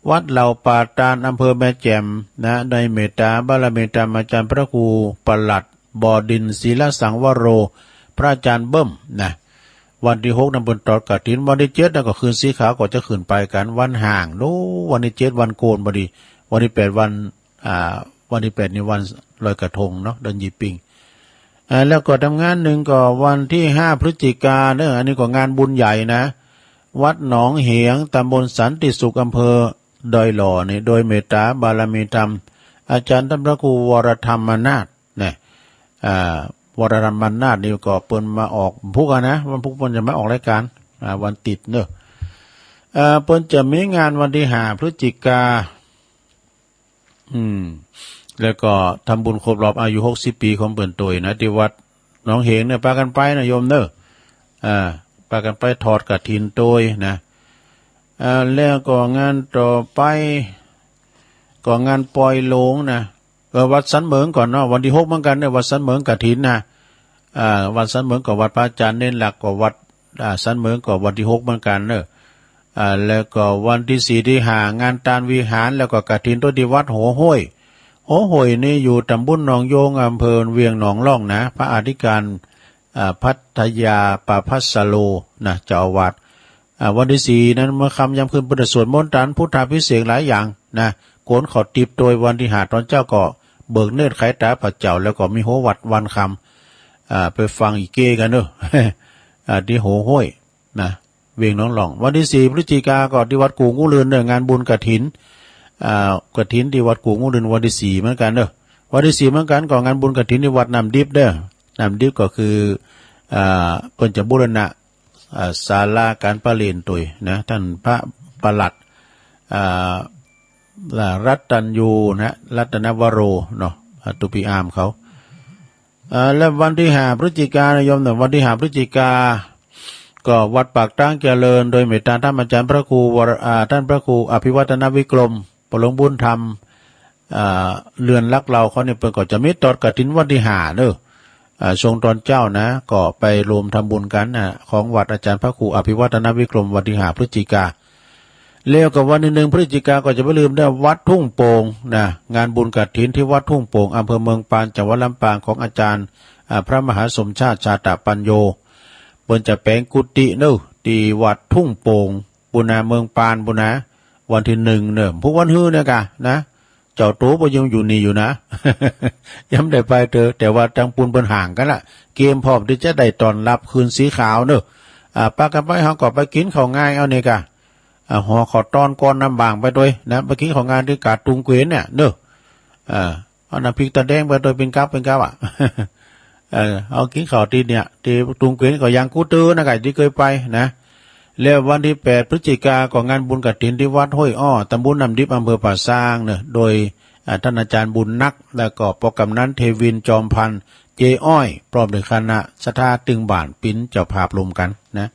วัดเหล่าป่าตาลอำเภอแม่แจ่มนะในเมตตาบารมีธรรมอาจารย์พระครูปลัดบ่อดินศีลสังวโรพระอาจารย์เบิ้มนะวันที่6นำบุญตอดกฐินวันที่7นั่นก็คืนสีขาวก็จะขึ้นไปกันวันห่างโน้วันที่7วันโกนพอดีวันที่8วันที่8นี่วันลอยกระทงเนาะเดินยีปิงแล้วก็ทำงานหนึ่งก็วันที่5 พฤศจิกายนอันนี้ก็งานบุญใหญ่นะวัดหนองเหียงตำบลสันติสุขอำเภอดอยหล่อนี่โดยเมตตาบารมีธรรมอาจารย์ท่านพระครูวรธรรมนาถเนี่ยวรธรรมนาถนี่ก็เปิ้นมาออกพุกนะวันพุกเปิ้นจะมาออกรายการวันติดเนอะเปิ้นจะมีงานวันที่5 พฤศจิกายนแล้วก็ทำบุญครบรอบอายุ60 ปีของเปิ้นตัวนะที่วัดหนองเหียงเนี่ยพากันไปนะโยมเนอะพากันไปถอดกฐินโดยนะแล้วก็งานต่อไปก็งานปล่อยโลงนะวัดสันเหมืองก่อนเนาะวันที่6เหมือนกันเนี่ยวัดสันเหมืองกฐินนะวัดสันเหมืองกับวัดพระอาจารย์เน้นหลักกับวัดสันเหมืองกับวันที่6เหมือนกันเนอะแล้วก็วันที่4ที่5งานตานวิหารแล้วก็กฐินตัวที่วัดหัวห้วยนี่อยู่ตำบลหนองโยงอำเภอเวียงหนองล่องนะพระอธิการพัทยาปาพัสโลนะเจ้าอาวาสวันที่4นั้นเมื่อค่ำยามคืนประดิษฐ์สวดมนต์ตานพุทธาภิเษกหลายอย่างนะโกนขอติบโดยวันที่5ตอนเจ้าก็เบิกเนตรไขตาพระเจ้าแล้วก็มีโหวัดวันคำไปฟังอีเกกันเนอะ ที่โหห้วยนะเวียงหนองล่องวันที่4 พฤศจิกายนก็ที่วัดกู่งูเรือนงานบุญกฐินกฐินที่วัดกู่งูเรือนวันที่4เหมือนกันเด้อวันที่4เหมือนกันก็งานบุญกฐินที่วัดน้ำดิบเด้อน้ำดิบก็คือเพิ่นจะบูรณะศาลาการประเรียนตุยนะท่านพระปลัดรัตนยูนะรัตนวโรเนาะตุปีอามเขาแล้ววันที่5 พฤศจิกายนโยมเนี่ยวันที่5 พฤศจิกายนก็วัดปากตั้งเจริญโดยเมตตาท่านอาจารย์พระครูท่านพระครูอภิวัฒนวิกรมปรงบุญธรรมเรือนรักเราเขาเนี่ยเพิ่นก็จะมีตอดกฐินวันที่5เด้อทรงตอนเจ้านะก็ไปรวมทำบุญกันนะของวัดอาจารย์พระครูอภิวัฒนวิกรมวันที่5 พฤศจิกายนแล้วกับวันที่1 พฤศจิกายนก็จะไม่ลืมได้วัดทุ่งโป่งนะงานบุญกฐินที่วัดทุ่งโป่งอำเภอเมืองปานจังหวัดลำปางของอาจารย์พระมหาสมชาติชาตปัญโยเปิ้นจะแปลงกุฏิเนอะที่วัดทุ่งโป่งบุญนาเมืองปานบุญนะวันที่1เนอะพวกวันฮื้อเนี่ยกะนะเจ้าตัวก็ยังอยู่นี่อยู่นะ ย้ำได้ไปเถอะแต่ว่าทางปูนเปิ้นห่างกันละเกมพร้อมที่จะได้ตอนรับคืนสีขาวเนอะปากันไปเฮาก็ไปกินข้าวง่ายเอานี่กะห่อข้าวตอนก้อนน้ำบางไปด้วยนะไปกินข้าวงานที่กาดตุงเกวียนเนี่ยเนอะเอาน้ำพริกตาแดงไปด้วยเป็นกับอ่ะ เอากินข้าวตีเนี่ยที่ตุงเกวียนก็ยังกูตื้อนะไก่ที่เคยไปนะ แล้ววันที่8 พฤศจิกาก็งานบุญกฐินที่วัดห้วยอ้อตำบลน้ำดิบอำเภอป่าซางเนี่ยโดยท่านอาจารย์บุญนักแล้วก็ปกำนันเทวินจอมพันธ์เจอ้อยพร้อมด้วยคณะสถาตึงบ้านปิ้นเจ้าภาพรวมกันนะ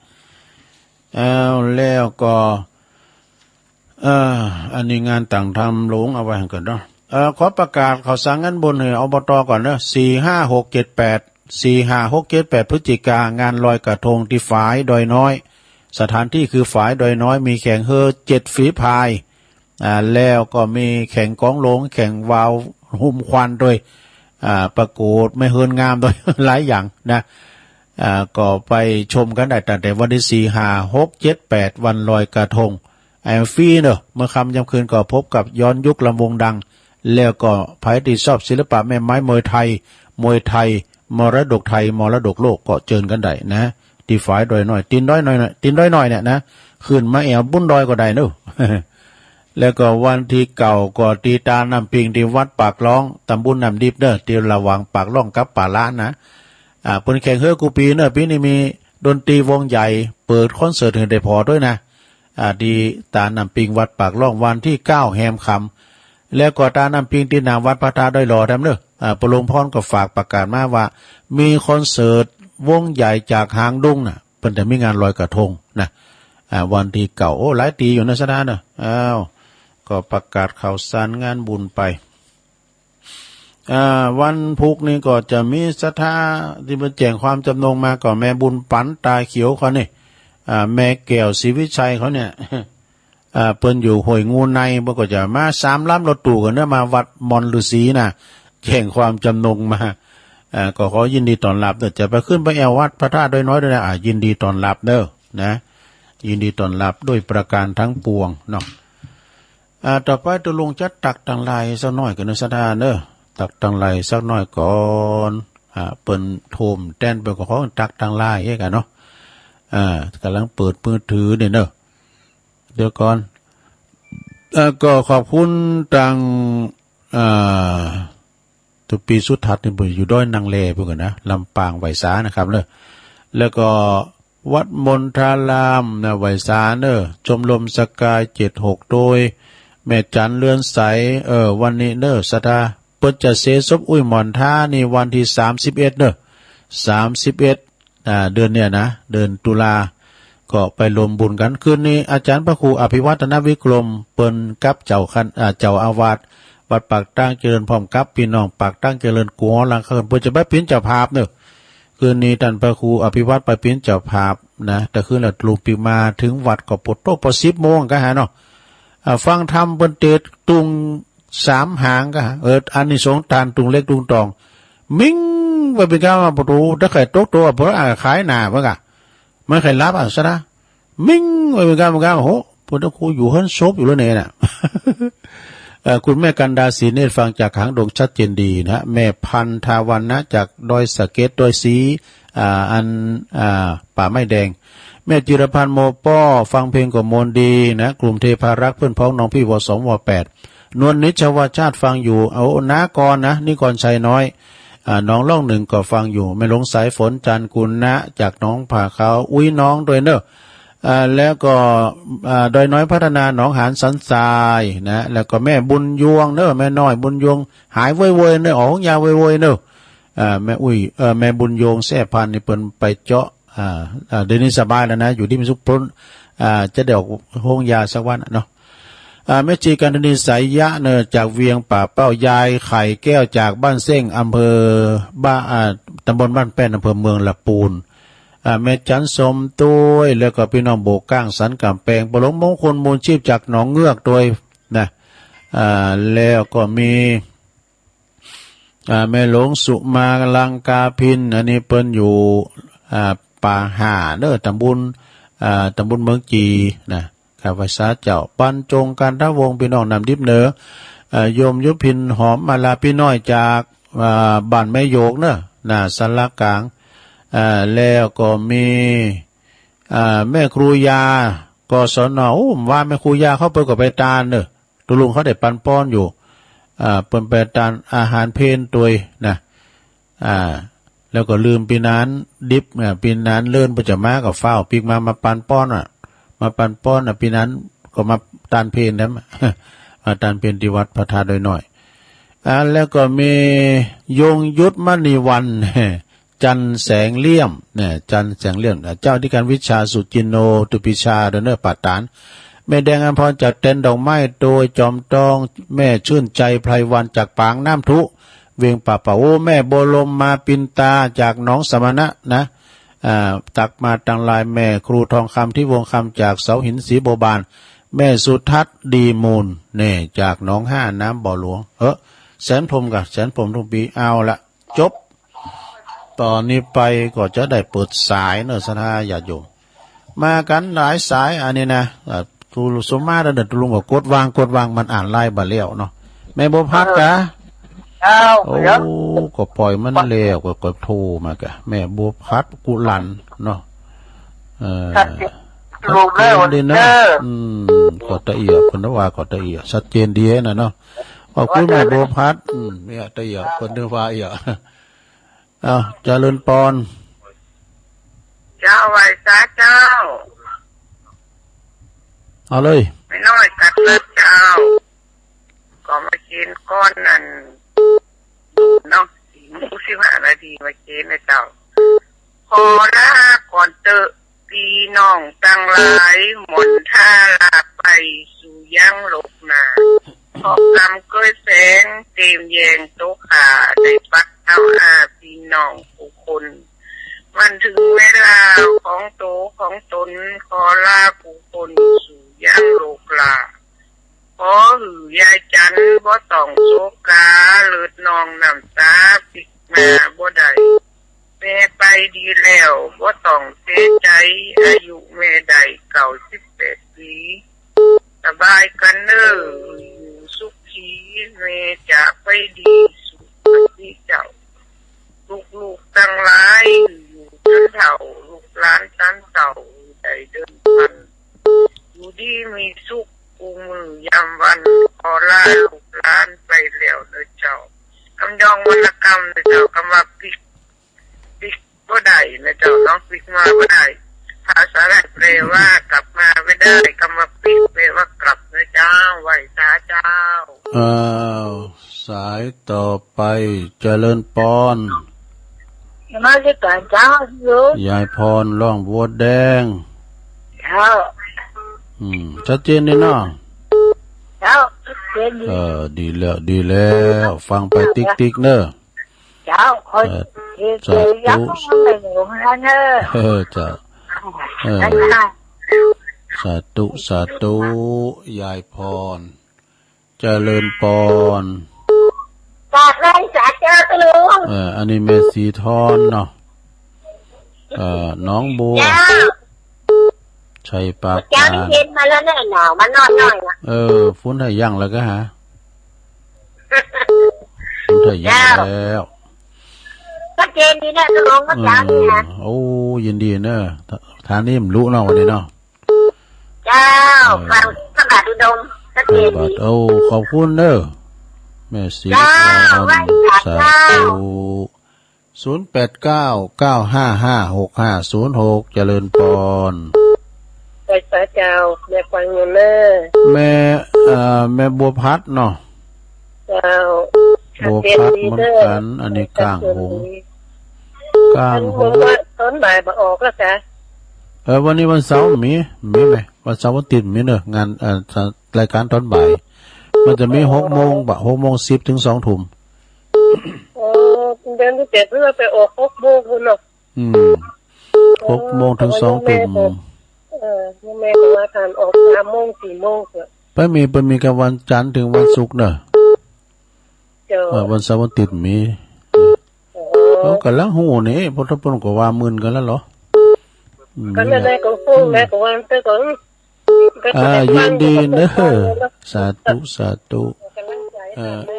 แล้วก็อันนี้งานต่างทำหลงเอาไว้ให้ก่อนเนาะขอประกาศข่าวสารงานบุญให้อบตก่อนเนาะ4-5-6-7-8 พฤศจิกางานลอยกระทงที่ฝายดอยน้อยสถานที่คือฝายดอยน้อยมีแข่งเฮอ7ฝีพายแล้วก็มีแข่งกองหลงแข่งวาวหุ่มควันด้วยประกวดไม่เฮินงามด้วย หลายอย่างนะก็ไปชมกันได้ตั้งแต่วันที่4-5-6-7-8วันลอยกระทงฟรีเนอะเมื่อค่ำยามคืนก็พบกับย้อนยุคลำวงดังแล้วก็ไผที่ชอบศิลปะแม่ไม้มวยไทยมรดกไทยมรดกโลกก็เจิญกันได้นะที่ฝายดอยน้อยตีนด้อยน้อยเนี่ยนะขึ้นมาแอวบุญดอยก็ได้เนอะ แล้วก็วันที่เก่าก็ตีตาน้ำปิงที่วัดปากร้องตำบลน้ำดิบเนอะที่ระหว่างปากร้องกับป่าล้านนะเปิ้นแข่งเฮอกูปีเนอะปีนี้มีดนตรีวงใหญ่เปิดคอนเสิร์ตให้ได้พอด้วยนะดีตาน้ำปิงวัดปากร้องวันที่9แฮมคำแล้วก็ตาน้ำปิงที่นาวัดพระธาตุดอยหล่อทำเนอะปรงพรก็ฝากประกาศมาว่ามีคอนเสิร์ตวงใหญ่จากหางดุงน่ะเพิ่นจะมีงานลอยกระทงนะวันที่เก่าโอ้หลายตีอยู่นะสดาเนอะก็ประกาศข่าวสารงานบุญไปวันพุกนี้ก็จะมีศรัทธาที่มาแจ้งความจำนงมาก็แม่บุญปันตาเขียวเขานี่แม่แก้วศรีวิชัยเขาเนี่ยเปิ้นอยู่ห้วยงูในบ่ก็จะมา3ลำรถตู้กันเด้อมาวัดมอนฤาษีน่ะแจ้งความจำนงมาก็ขอยินดีต้อนรับเด้อจะไปขึ้นไปแอววัดพระธาตุดอยน้อยด้วยนะยินดีต้อนรับเด้อนะยินดีต้อนรับด้วยประการทั้งปวงเนาะต่อไปตัวลงจะตักตังไหลสักหน่อยกันนะสดาเด้อตักตังไหลสักหน่อยก่อนเปิ้นโทมแต้นไปก็ขอตักตังไหลเอ้กันเนาะกำลังเปิดมือถือเนี่ยเนอะเดี๋ยวก่อนก็ขอบคุณตังตัวปีสุดทัดนี่อยู่ด้อยนางเลพวกกันนะลำปางไหวสานะครับเนอะแล้วก็วัดมณฑารามนะไหวสาเนอะชมรมสกาย76โดยแม่จันเลือนใสวันนี้เนอะสตาเปิดจะเสศพอุ้ยหมอนท่านี่วันที่31เนอะ31เดือนเนี่ยนะเดือนตุลาก็ไปรวมบุญกันคืนนี้อาจารย์พระครูอภิวัฒนวิกรมเปิ้นกับเจ้าอาวาสวัดปากตั้งเจริญพร้อมกับพี่น้องปากตั้งเจริญกัวหลังเพิ่นจะไปปิ้นเจ้าภาพเนอะคืนนี้ท่านพระครูอภิวัฒน์ไปปิ้นเจ้าภาพนะแต่คืนละลูกปีมาถึงวัดก็ปดโตพอ10 โมงก็หาเนาะฟังธรรมเปิ้นเตดตุง3 หางก็อานิสงส์ทานตุงเล็กตุงตองมิ่งไปเป็นก้าวมาประตูถ้าใครตกตัวเพราะขายหนาเพื่อกะไม่ใครรับซะนะมิ่งไปเป็นก้าวโหพุทธครูอยู่เฮิรนซบอยู่แล้วเนี่ยน่ะ คุณแม่กันดาศรีเนตรฟังจากหางดงชัดเจนดีนะแม่พันธาวันนะจากดอยสะเก็ดดอยสีป่าไม้แดงแม่จิรพันธ์โมป้อฟังเพลงกับมนดีนะกลุ่มเทพารักษ์เพื่อนพ้องน้องพี่ว2 ว8นวลนิชวชาติฟังอยู่เอานากรนะนิกรชัยน้อยน้องล่องหนึ่งก็ฟังอยู่ไม่หลงสายฝนจันกุลนะจากน้องผ่าเขาอุ้ยน้องด้วยเนอะแล้วก็ดอยน้อยพัฒนาหนองหานสันทรายนะแล้วก็แม่บุญยวงเนอะแม่น้อยบุญยวงหายเว่ยๆเนอะออกยาเว่ยๆเนอะแม่อุ้ยแม่บุญยวงแซ่พันนี่เปิ้นไปเจาะเดี๋ยวนี้สบายแล้วนะอยู่ที่มิสุพลจะได้ออกห้องยาสักวันเนาะแม่จีกันนิสัยยะเนอจากเวียงป่าเป้ายายไข่แก้วจากบ้านเส้งอำเภอตำบลบ้านแป้นอำเภอเมืองละปูนแม่จันสมตุ้ยแล้วก็พี่น้องโบกก้างสันกำแพงปลงมงคลมูลชีพจากหนองเงือกด้วยนะแล้วก็มีแม่หลงสุมาลังกาพินอันนี้เปิ้นอยู่ป่าหาเนอตำบลเมืองจีนะข้าพเจ้าเจ้าปันจงการทวงพี่น้องนำดิบเหนือโยมยุพินหอมมาลาพี่น้อยจากบ้านแม่โยกเนอะน่ะสลักกลางแล้วก็มีแม่ครูยาก็สอนว่าแม่ครูยาเข้าไปกับไปตาลเนอะตุลุงเขาได้ปันป้อนอยู่เปิ้นไปตาลอาหารเพนตัวยนะแล้วก็ลืมปีนั้นดิบปีนั้นเลื่อนไปจะมากับเฝ้าปีกมาปันป้อน มาปันป้อนปีนั้นก็มาตานเพลนะมาตานเพลที่วัดพระธาตุโดยหน่อยแล้วก็มียงยุทธมณีวันจันแสงเลี่ยมเนี่ยจันแสงเลี่ยมเจ้าที่การวิชาสุจินโนตุปิชาเดนเนอร์ปัตตานแม่แดงอัมพรจากเต้นดอกไม้โดยจอมตองแม่ชื่นใจไพรวันจากปางน้ำทุเวียงป่าป่าโอ้แม่โบลมมาปินตาจากหนองสมณะนะตักมาตังลายแม่ครูทองคำที่วงคำจากเสาหินสีโบบานแม่สุทัศน์ดีมูลเนี่ยจากหนองห้าน้ำบ่อหลวงแสนพรมกับแสนพรมทุกปีเอาละจบตอนนี้ไปก็จะได้เปิดสายเนอะสนาญาติโยมมากันหลายสายอันนี้นะทูลสมมาตรเดินตุลุงก็กดวางมันอ่านไล่บาเลี้ยวเนาะแม่บ่พักกะโอ้ก็ปล่อยมันเลี้ยวก็โทรมากะแม่บ่พัดกุลันเนาะลูกเด้อดีนะก็ตะเอียบคนว่าก็ตะเอียชัดเจนดีนะเนาะขอบคุณแม่บ่พัดเนี่ยตะเอียบคนนึกว่าเอียเจริญปอนเจ้าไหวซาเจ้าเอาเลยไม่น้อยกัดเลิกเจ้าก็มากินก้อนนั่นน้องสีมู15 นาทีมากินนะเจ้าพอละก่อนเตอะปีน้องตั้งหลายหมดท่าลาไปสู่ยังหลบหนาพอกำเกยแสงเต็มแยงโตขาได้ปักเอาพี่น้องผู้คนมันถึงเวลาของโตของตนขอลาผู้คนสู่ยังโลกลาขอหือยายจันบ่ต้องโศกาเลิดนองน้ำตาปิกมาบ่ได้แม่ไปดีแล้วบ่ต้องเสียใจอายุแม่ได้98 ปีสบายกันเน้ออยู่สุขีแม่จะไปดีสุขเจ้าลูกตั้งหลายอยู่จนเฒ่าลูกหลานตันเต่าได้เดินพันอยู่ดีมีสุขกูมือยามวันขอลาลูกหลานไปแล้วเด้อเจ้ากำยองวรรณกรรมเด้อเจ้ากำว่าปิกบ่ได้นะเจ้าน้องปิกมาบ่ได้ภาษาแรกแปลว่ากลับมาไม่ได้คำว่าปิกแปลว่ากลับนะเจ้าไหวสาเจ้าสายต่อไปเจริญปอนมาจะการเจ้าอยู่ยายพรร้องบัวแดงเจ้าชัดเจนเลยเนาะเจ้าเจนดีแล้วฟังไปติ๊กเนอะเจ้าคอยยักษ์ไปหนูนะเนอะจ้ะสาธุยายพรเจริญปอนปากแรงจากเจ้าตะลุงอันนี้แม่สีทอนเนาะน้องบัวชัยปากเจ้านี่เห็นมาแล้วแน่หนาวมันนอนหน่อยฟุ้นให้ยั่งแล้วก็ฮะฟุ้นให้ยั่งแล้วก็เจนดีนะตะลุงก็เจ้านี่นะโอ้ยินดีเนอะทานนี่มันรู้เนาะวันนี้เนาะเจ้าฟังพระบาทอุดมก็เจนดีขอบคุณเนอะแม่สีทอนสาธุ0899556506เจริญปอนไปสาเจ้าแม่ฟังอยู่เนอะแม่บัวพัดเนาะเจ้าบัวพัดเหมือนกันอันนี้กลางหงต้นบ่ายมาออกแล้วจ้ะวันนี้วันเสาร์มีไหมวันเสาร์วันติดมีเนอะงานรายการตอนบ่ายมันจะมี6:10 ถึง 20:00เดือนที่7เพื่อไปออก6:00คุณเนาะ6:00 ถึง 20:00แม่ก็ว่าทานออก3:00 4:00ก็มีกันวันจันทร์ถึงวันศุกร์เนอะวันเสาร์วันติดมีกันแล้วหูนี่พุทธพจน์ก็ว่ามื่นกันแล้วเหรอก็ไม่ได้ก็ฟุ้งแม่ก็ว่าแต่ก็ยินดีเนอะสาธุ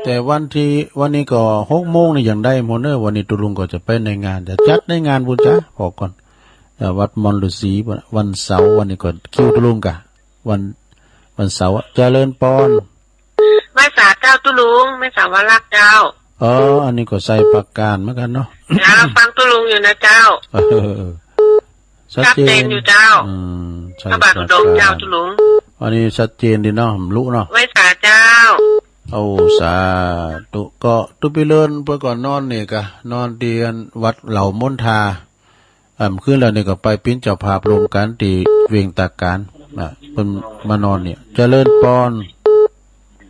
แต่วันนี้ก็6:00นี่ยังได้หมดเนอะวันนี้ตุลุงก็จะไปในงานจะจัดในงานบุญจ้ะพอก่อนวัดมอนฤาษีวันเสาร์วันนี้ก็คิวตุลุงกะวันเสาร์เจริญปอนไม่สาเจ้าตุลุงไม่สาวรักเจ้าอันนี้ก็ใส่ปากการเหมือนกันเนาะฟังตุลุงอยู่นะเจ้าชัดเจนอยู่เจ้า ใช่พระบาทอุดมเจ้าตุลุงอันนี้ชัดเจนดีเนาะรู้เนาะไว้สาเจ้าเอาสาตุก็ตุไปเลินเพื่อก่อนนอนนี่กะนอนเดียนวัดเหล่ามนทาขึ้นแล้วนี่ก็ไปปิ้นเจ้าภาพรวมกันตีเวียงตาการเพิ่นมานอนเนี่ยเจริญปอน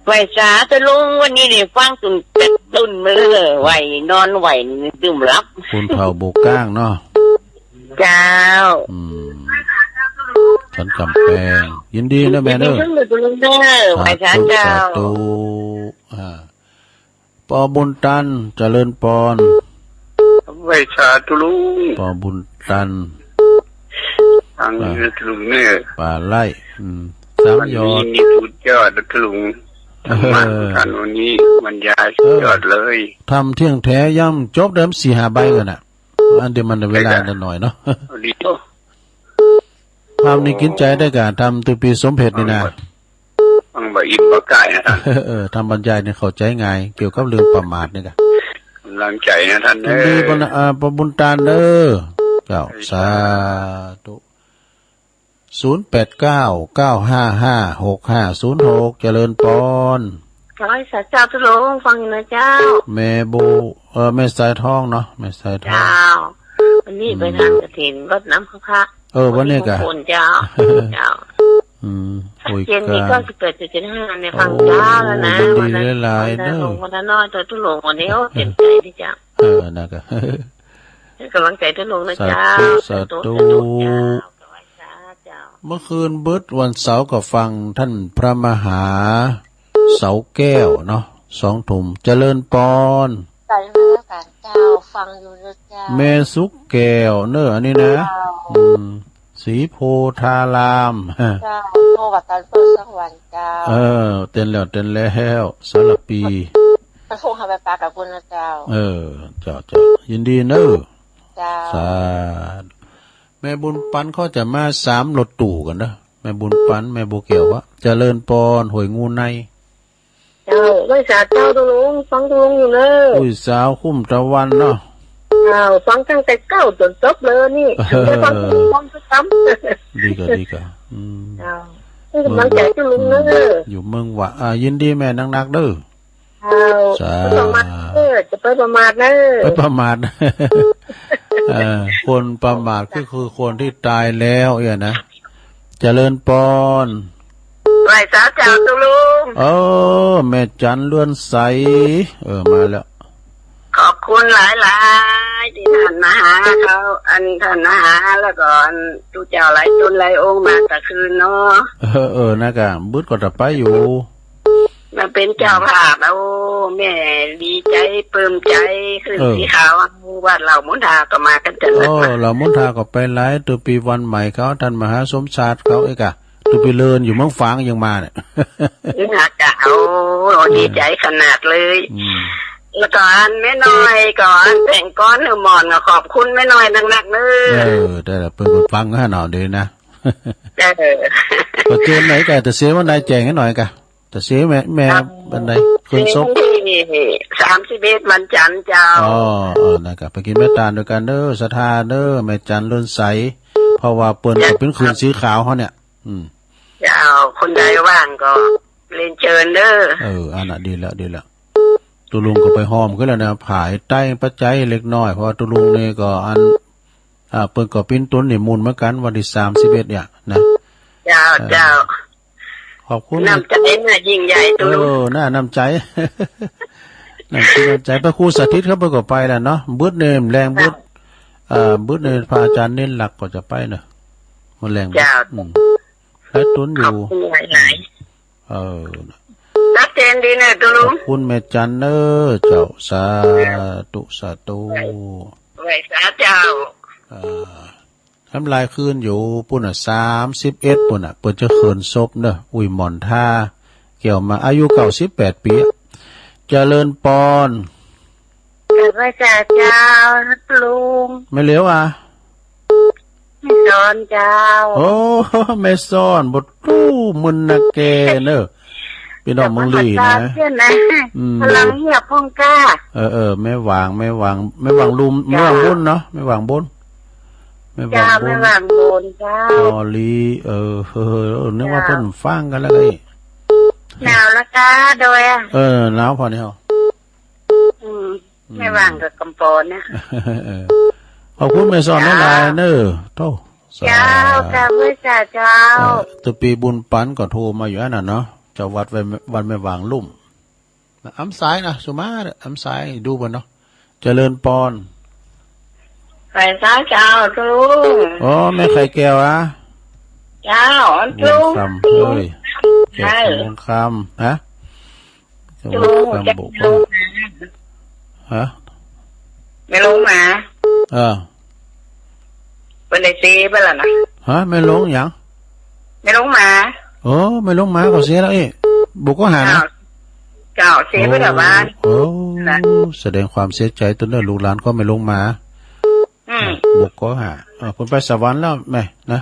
ไหวสาตุลุงวันนี้นี่ฟังตุ่นเป็ดตุ่นมาเลยไหวนอนไหวดื่มรับคุณเผาโบกก้างเนาะเจ้าฉันกำแพงยินดีนะแม่เด้อไปช้าเจ้าตูปอบุญตันเจริญปอนไว้ชาตุลุงปอบุญตันทางตุลุงเนี่ยป่าไร่สามยอดนี่สุดยอดตุลุงท่านวันนี้บรรยายสุดยอดเลยทำเที่ยงแท้ย่ำจบเดิม4-5 ใบกันน่ะอันเดียวมันเวลาหน่อยเนาะทำนี่กินใจได้การทำตัวปีสมเพชนี่นะฟังบ่อิ่มบ่กายนะทำบรรยายเนี่ยเข้าใจง่ายเกี่ยวกับเรื่องประมาทนี่กันกำลังใจนะท่านเด้อดีปบุญตาเด้อเจ้าสาธุ0899556506เจริญปอนขอให้สัจเจ้าทุลงฟังนะเจ้าแม่โบแม่สายทองเนาะแม่สายทองเจ้าวันนี้ไปทางกฐินรดน้ำพระพระวันนี้กะเจ้าเจ้าเจนนี้ก็18.75ในฟังเจ้าแล้วนะวันนั้นเด้อวันนั้นน้อยตัวทุลงวันนี้เต็มใจที่เจ้านะคะกำลังใจทุลงนะเจ้าสาธุเมื่อคืนบึดวันเสาร์ก็ฟังท่านพระมหาเสาแก้วเนาะ2 ทุ่มเจริญปอนใจเมื่อการเจ้าฟังอยู่นะเจ้าแม่สุกแก้วเนอะอันนี้นะสีโพธารามเจ้าโทรกับตอนเปิดสักวันเจ้าเต้นแล้วสารปีมันคงทำไปปากับคุณนะเจ้าเจ้ายินดีเนอะเจ้าสาธุแม่บุญปันเขาจะมา3 รถตู่กันนะแม่บุญปันแม่โบเกี่ยววะเจริญปอนหวยงูในเจ้าไม่สาเจ้าตุลุงฟังตุลุงอยู่เลยอุ้ยสาวคุ้มตะวันเนาะฟังตั้งแต่9จนจบเลยนี่ไม่ฟังตุลุงฟังซ้ำดีกว่าให้กำลังใจตุลุงเนอะอยู่เมืองวะยินดีแม่นักๆเด้อประมาทจะไปประมาทนะไปประมาทคนประมาทคือคนที่ตายแล้วนะเจริญปอนไหว้สาเจ้าตุลุงแม่จันเลื่อนใสมาแล้วขอบคุณหลายๆที่ท่านมาหาเขาท่านมาหาแล้วก็ตุเจ้าหลายตนหลายองค์มาแต่คืนเนาะนะกะบึดก็จะไปอยู่มาเป็นเจ้าภาพเอาแม่ดีใจปลื้มใจขึ้นสีขาวว่าเรามุนทาก็มากันจังเรามุนทาก็ไปไล่ตัวปีวันใหม่เขาท่านมหาสมชาติเขาตัวไปเลินอยู่เมืองฝางยังมาเนี่ยน่าจะดีใจขนาดเลยแล้วก่อนแม่น้อยก่อนแต่งก้อนหรือหมอนขอบคุณแม่น้อยนักๆเลยได้เปิดฟังให้หน่อยดีนะก็เจนไหนกันแต่เสียวันไหนแจงให้หน่อยกันแต่เสียแม่บันไดคืนซบ31วันจันทร์เจ้านะครับไปกินแม่ตาลด้วยกันเด้อศรัทธาเด้อแม่จันเลื่อนใสเพราะว่าเปิ้นก็เป็นคืนสีขาวเขาเนี่ยเจ้าคนใดว่างก็เรียนเชิญเด้ออันน่ะดีแล้วตุลุงก็ไปหอมขึ้นแล้วนะผายใต้ปัจจัยเล็กน้อยเพราะตุลุงนี่ก็เปิ้นก็ปิ้นต้นนี่มูลเหมือนกันวันที่31เนี่ยนะเจ้าขอบคุณน้ำใจน่ะยิ่งใหญ่ตุลุงน่าน้ำใจน้ำใจพระครูสาธิตเขาก็ไปแล้วเนาะบึดเนมแรงบึดเนมพระอาจารย์เน้นหลักก็จะไปเนาะมันแรงแล้วตุนอยู่ชัดเจนดีนะตุลุงคุณแม่จันเนอเจ้าสาธุไหว้สาเจ้าทำลายคืนอยู่ปุ่น31ปุ่นเปิดจะเขินศพเนอะอุ้ยหมอนท่าเกี่ยวมาอายุ98 ปีเจริญปอนไหว้สาเจ้าลุงไม่เหลียวไม่ซ้อนเจ้าไม่ซ้อนบทตู้มุนนะเกเนอะพี่น้องมึงลีนะพลังเหียบพงก้าไม่วางลุมไม่วางบุญเนาะไม่วางบุญ ไม่วา เจ้าง บุ ไม่ ญ วางบนเจ้า พอลีนึกว่าเพิ่นฟังกันแล้วไง หนาวแล้วจ้าโดยอ่ะ หนาวพอเนี่ย ไม่วางกับกำปอนนะ ขอบคุณแม่สอนหลายๆเน้อโต เจ้ากับเพื่อจ่าเจ้า ตัวปีบุญปันก็โทรมาอยู่น่ะเนาะเจ้าวัดวันไม่วางลุ่มอำสายนะสุมาอำสายดูบ่เนาะเจริญปอน ไปซ้าเจ้าจุ้ง อ๋อแม่ไข่แก้วอ่ะ เจ้าว จุ้ ง ง คำเฮ้ยแก้ววงคำฮะ จุ้งจะ บอก ล ว่าง ฮะ ไม่ลงมา เป็นไอซีไปแล้วนะ ฮะไม่ลงหยัง ไม่ลงมา โอ้ไม่ลงมาก็เสียแล้วบุกก็หานะ เจ้าซีไปแล้วบ้าน โอ้แสดงความเสียใจตัวเนื้อลูกหลานก็ไม่ลงมาบุกก็หาคุณไปสวรรค์แล้วแม่นะ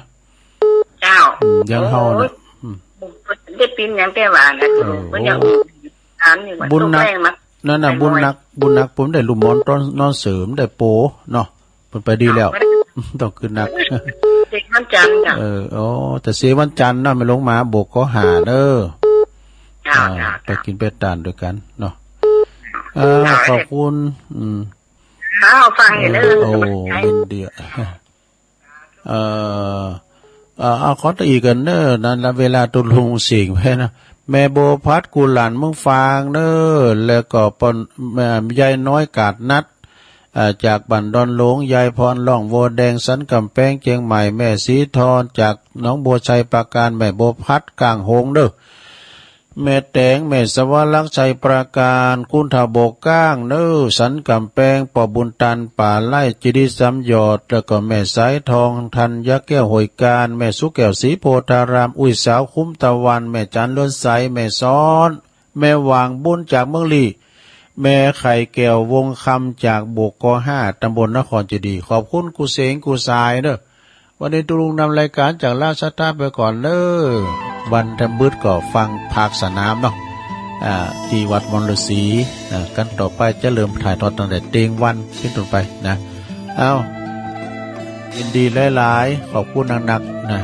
เจ้า ยังเฮานะ ได้ปีนยังแก้วานนะก็ยังอันนี้ว่า บุญนัก แรงมา นั่นน่ะบุญนักผมได้ลุมมอนตอนนอนเสริมได้โปเนาะเพิ่นไปดีแล้วต้องขึ้นนัก เด็กมันจันทร์จ้ะ อ๋อแต่เสียวันจันทร์น่ะไม่ลงมาบกก็หาเด้อ เจ้าเจ้า ไปกินเป็ดตานด้วยกันเนาะขอบคุณฟังอยู่เด้อ โอ้ยินดีเอาขอตอีกกันเนอนั่นละเวลาตุลุงสิ่งไปนะแม่โบพัดกูหลานมึงฟังเนอแล้วก็ปนยายน้อยกาดนัดจากบันดอนหลวงยายพรล่องโวแดงสันกำแพงเชียงใหม่แม่สีทอนจากหนองบัวชัยปราการแม่โบพัดกลางหงเด้อแม่แตงแม่สวรรค์ชัยปราการคุณทาโบกก้างเนอสันกำแพงปอบุญตันป่าไล่จิริสัมยอดแล้วก็แม่สายทองทันยักแก้วหอยการแม่สุแก้วศรีโพธารามอุ้ยสาวคุ้มตะวันแม่จันเลื่อนใสแม่ซ้อนแม่วางบุญจากเมืองลีแม่ไข่แก้ววงคำจากโบกก5ตำบลนครเจดีย์ขอบคุณกูเสงกูสายเด้อวันนี้ตุลุงนำรายการจากราชทัพไปก่อนเด้อวันทำบืดก็ฟังภาคสนามเนาะที่วัดมนฤศรีกันต่อไปจะเริ่มถ่ายทอดตั้งแต่เตียงวันเป็นต้นไปนะเอายินดีหลายๆขอบคุณหนักๆนะ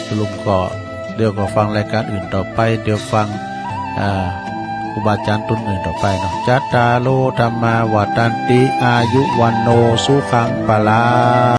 ตุลุงก็เดี๋ยวก็ฟังรายการอื่นต่อไปเดี๋ยวฟังครูบาอาจารย์ตุนอื่นต่อไปเนาะจัตตาโลธรรมาวัฏันติอายุวันโนสุขังปะลา